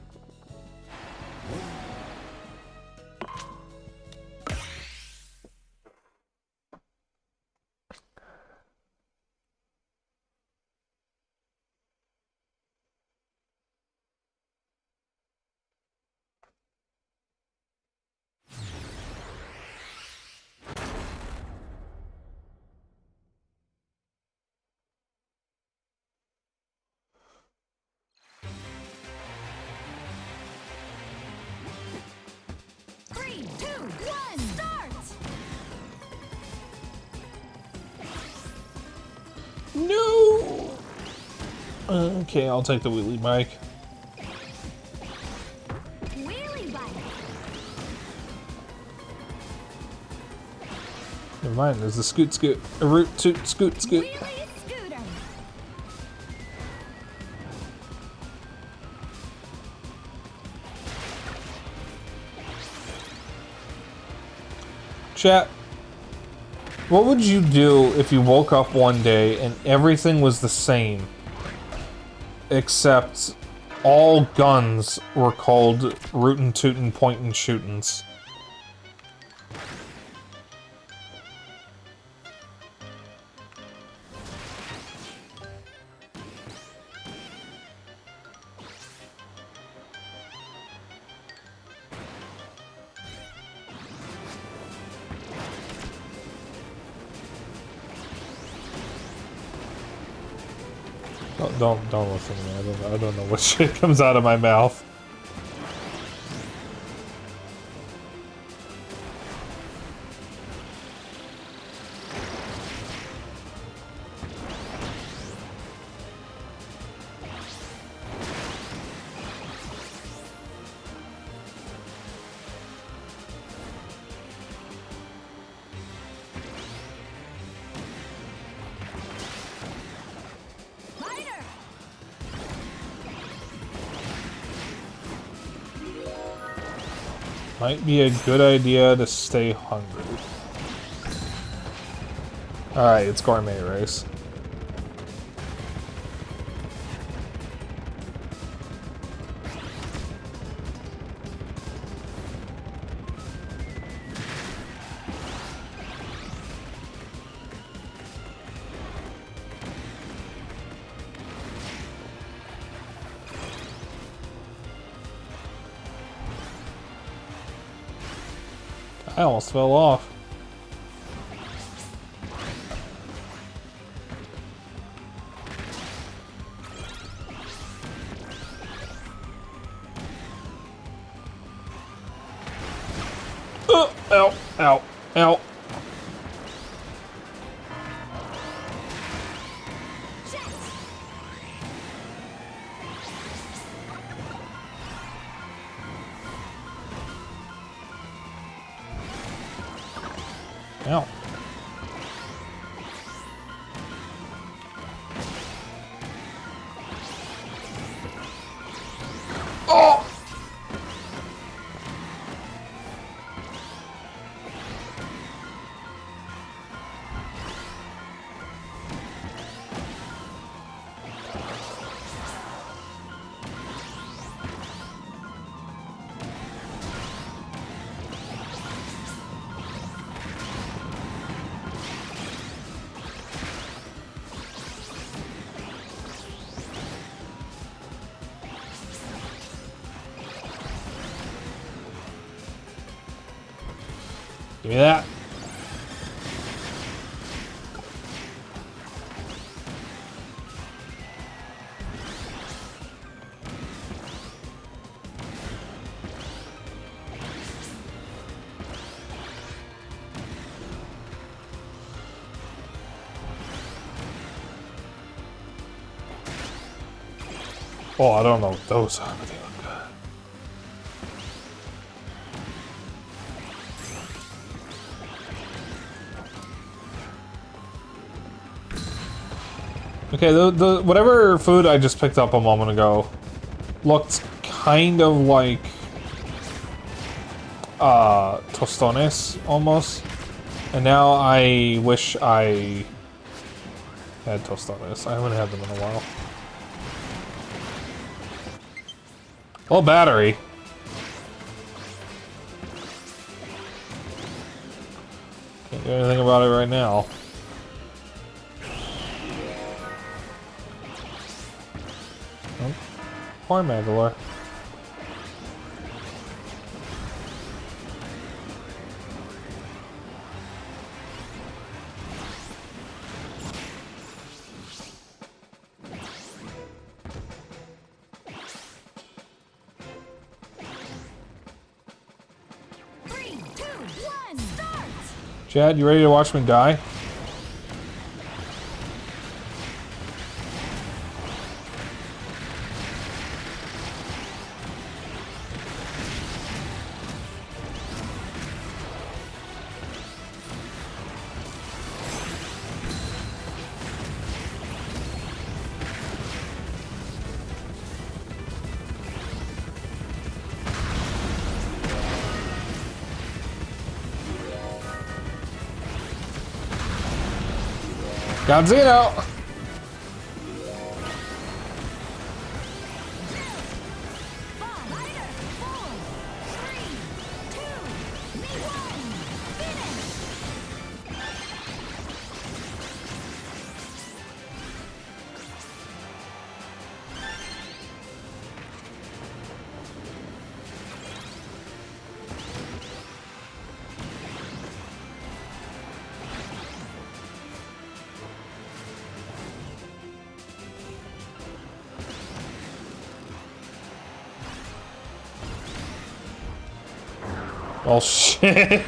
Three, two, one, start! No! Okay, I'll take the wheelie bike. Wheelie bike. Never mind, there's the scoot scoot. A root toot scoot scoot. Wheelie scooter. Chat, what would you do if you woke up one day and everything was the same, except all guns were called rootin' tootin' pointin' shootins'? Don't listen to me. I don't know what shit comes out of my mouth. Might be a good idea to stay hungry. Alright, it's gourmet race. I almost fell off. Ow, ow, ow. Ow. Oh! Give me that. Oh, I don't know what those are, but they look good. Okay, the whatever food I just picked up a moment ago looked kind of like tostones almost. And now I wish I had tostones. I haven't had them in a while. Oh, battery. Can't do anything about it right now. Oh, poor Mandalore. Chad, you ready to watch me die? Godzilla! Oh shit!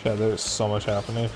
Chad, there's so much happening.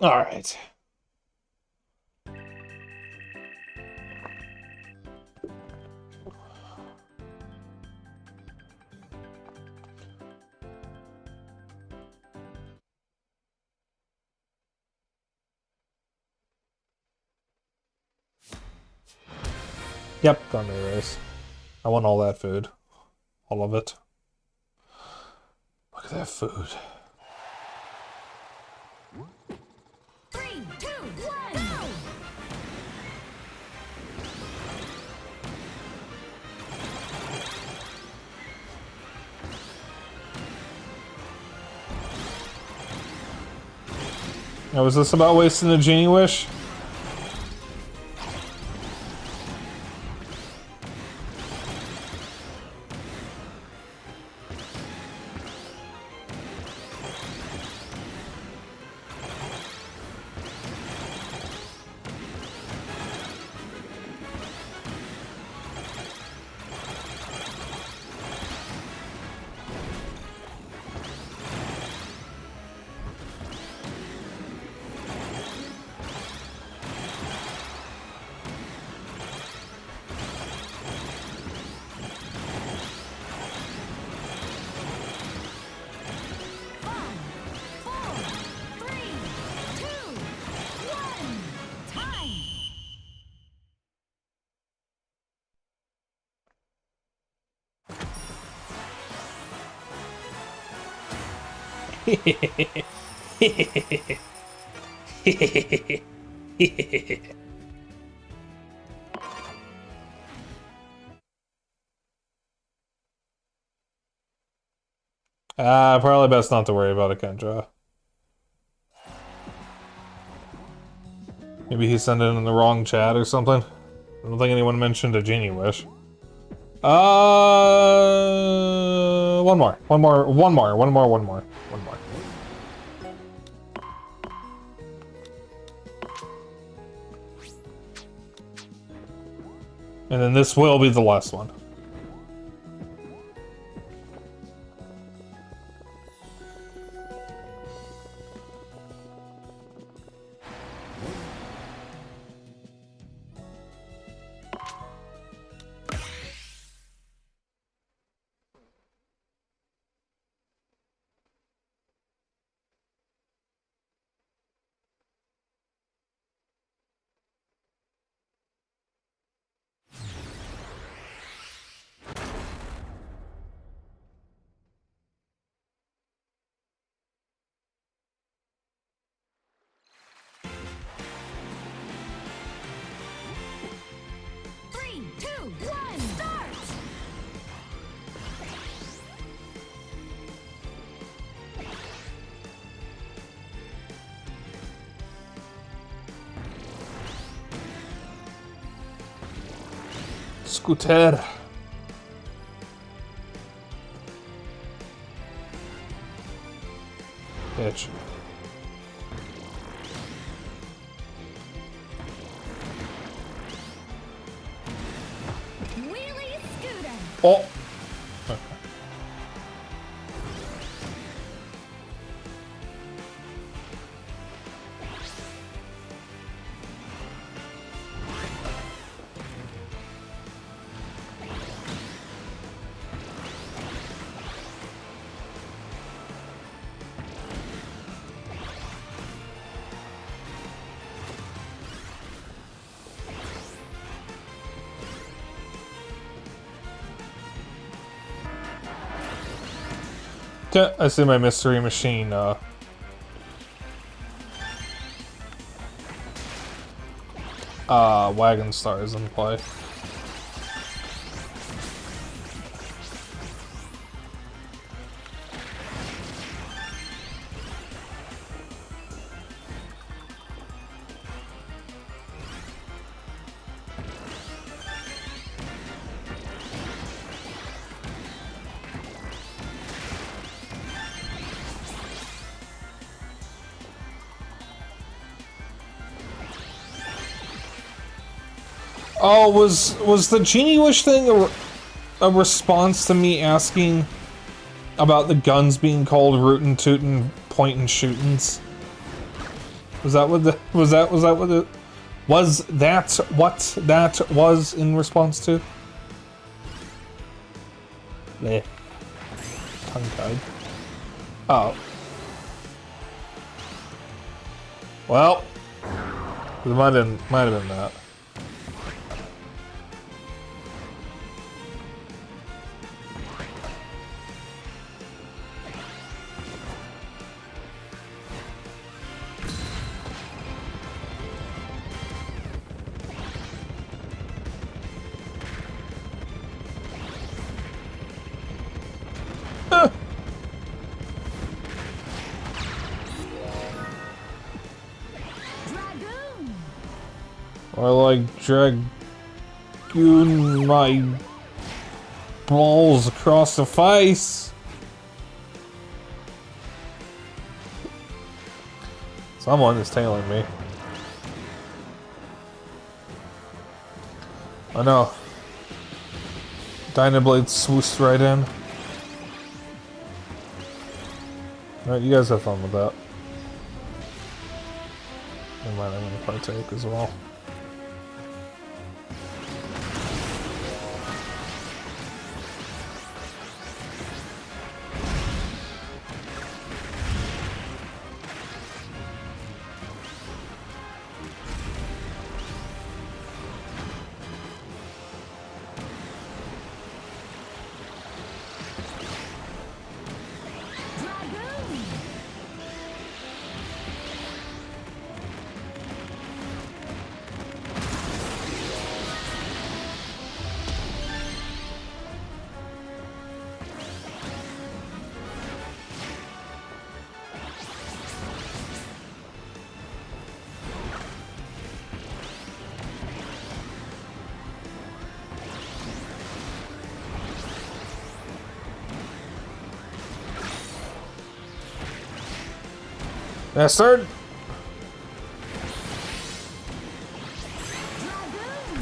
Alright. Yep, gummy race. I want all that food. All of it. Look at that food. 3, 2, 1, go! Now, was this about wasting a genie wish? Probably best not to worry about it, Kendra. Maybe he sent it in the wrong chat or something. I don't think anyone mentioned a genie wish. One more. And then this will be the last one. Three, two, one, start! Scooter. Bitch. Wheelie scooter! Oh! Okay. Okay, I see my mystery machine, wagon stars in play. Oh, was the Genie Wish thing a response to me asking about the guns being called rootin' tootin' point and shootins? Was that what the was that what it was that what that was in response to? Meh. Tongue tied. Oh. Well, it might have been that. Dragoon! I like dragoon my balls across the face. Someone is tailing me. I know. Dynablade swooshed right in. Alright, you guys have fun with that. Never mind, I'm gonna partake as well. Dragoon! Bastard! Dragoon!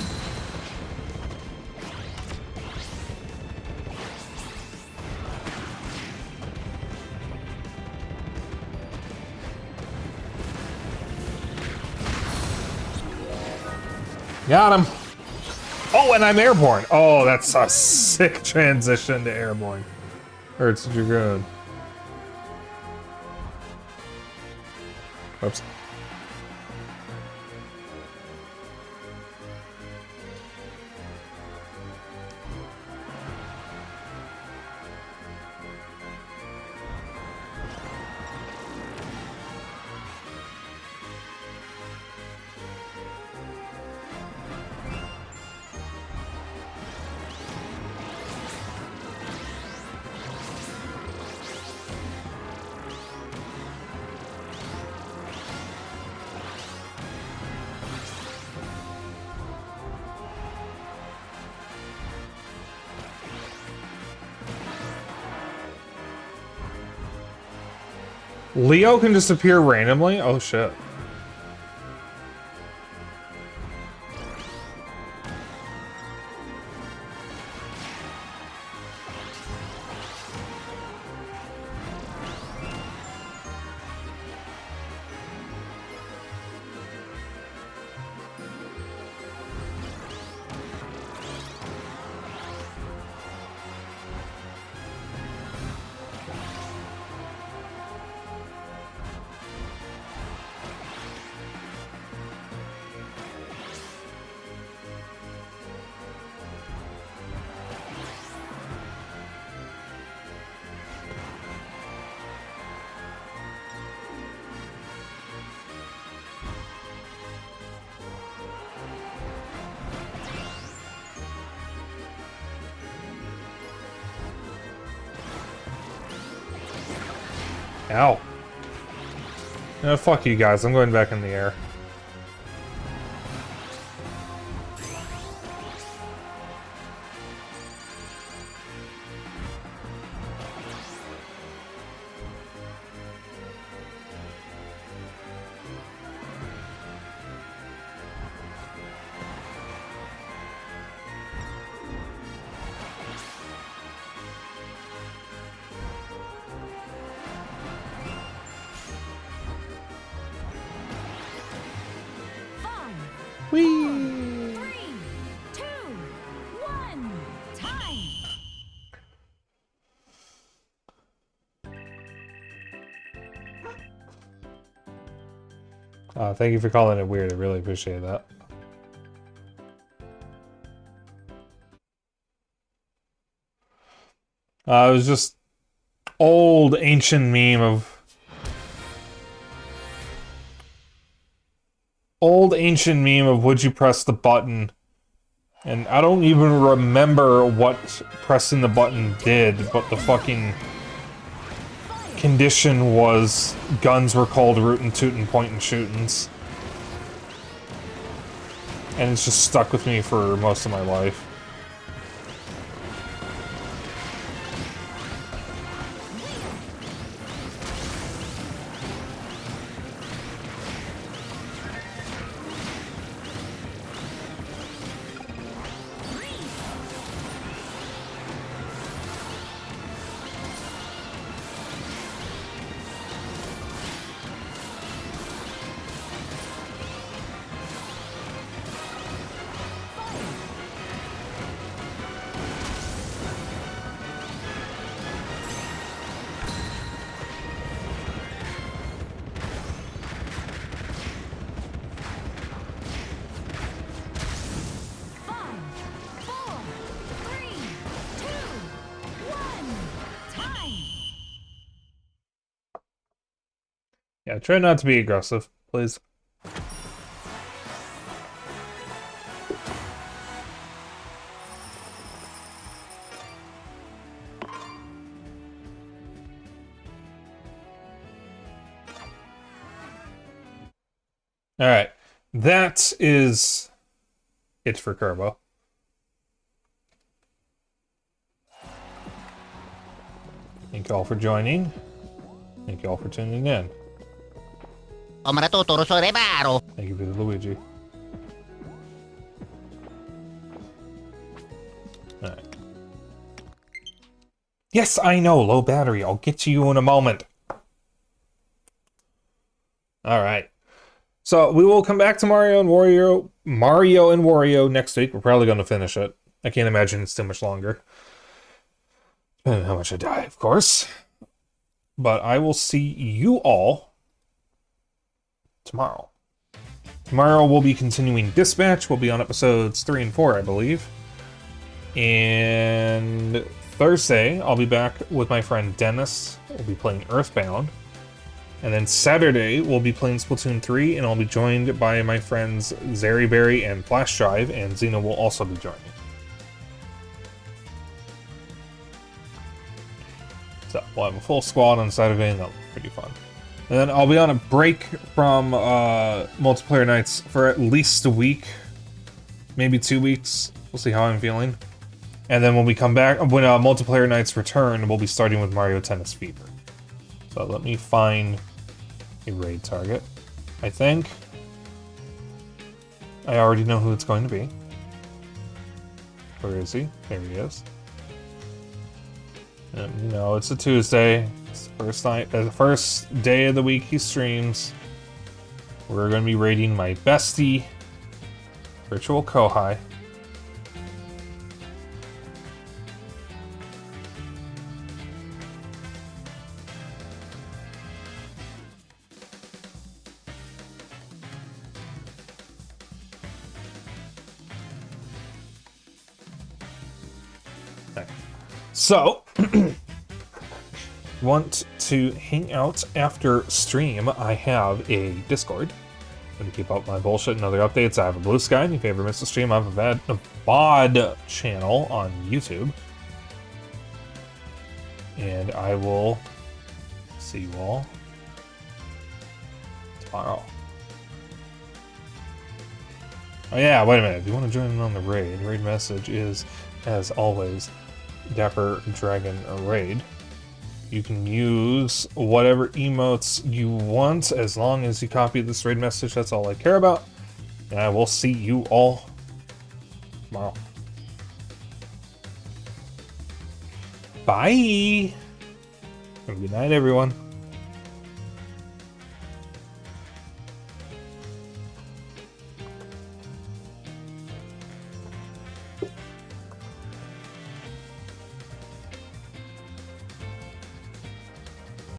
Got him! Oh, and I'm airborne! Oh, that's a sick transition to airborne. Or it's Dragoon. Oops. Leo can just appear randomly? Oh shit. Ow. No, fuck you guys. I'm going back in the air. Thank you for calling it weird. I really appreciate that. It was just old ancient meme of would you press the button? And I don't even remember what pressing the button did, but the fucking condition was guns were called rootin' tootin' pointin' shootins. And it's just stuck with me for most of my life. Yeah, try not to be aggressive, please. Alright, that is it for Kerbo. Thank you all for joining. Thank you all for tuning in. Thank you for the Luigi. Alright. Yes, I know, low battery. I'll get to you in a moment. Alright. So we will come back to Mario and Wario next week. We're probably going to finish it. I can't imagine it's too much longer. Depending on how much I die, of course. But I will see you all tomorrow. Tomorrow we'll be continuing Dispatch. We'll be on episodes 3 and 4, I believe. And Thursday, I'll be back with my friend Dennis. We'll be playing Earthbound. And then Saturday, we'll be playing Splatoon 3, and I'll be joined by my friends Zeriberry and Flash Drive, and Xena will also be joining. So, we'll have a full squad on Saturday, and that'll be pretty fun. And then I'll be on a break from multiplayer nights for at least a week, maybe 2 weeks. We'll see how I'm feeling. And then when we come back, when multiplayer nights return, we'll be starting with Mario Tennis Fever. So let me find a raid target. I think I already know who it's going to be. Where is he? There he is. And, you know, it's a Tuesday. It's the first day of the week he streams. We're going to be raiding my bestie, Virtual Kohai. So, want to hang out after stream? I have a Discord. I'm going to keep up my bullshit and other updates. I have a Blue Sky. If you ever miss a stream, I have a VOD channel on YouTube. And I will see you all tomorrow. Oh yeah, wait a minute. If you want to join in on the raid message is, as always, Dapper Dragon Raid. You can use whatever emotes you want as long as you copy this raid message. That's all I care about. And I will see you all tomorrow. Bye! Have a good night, everyone.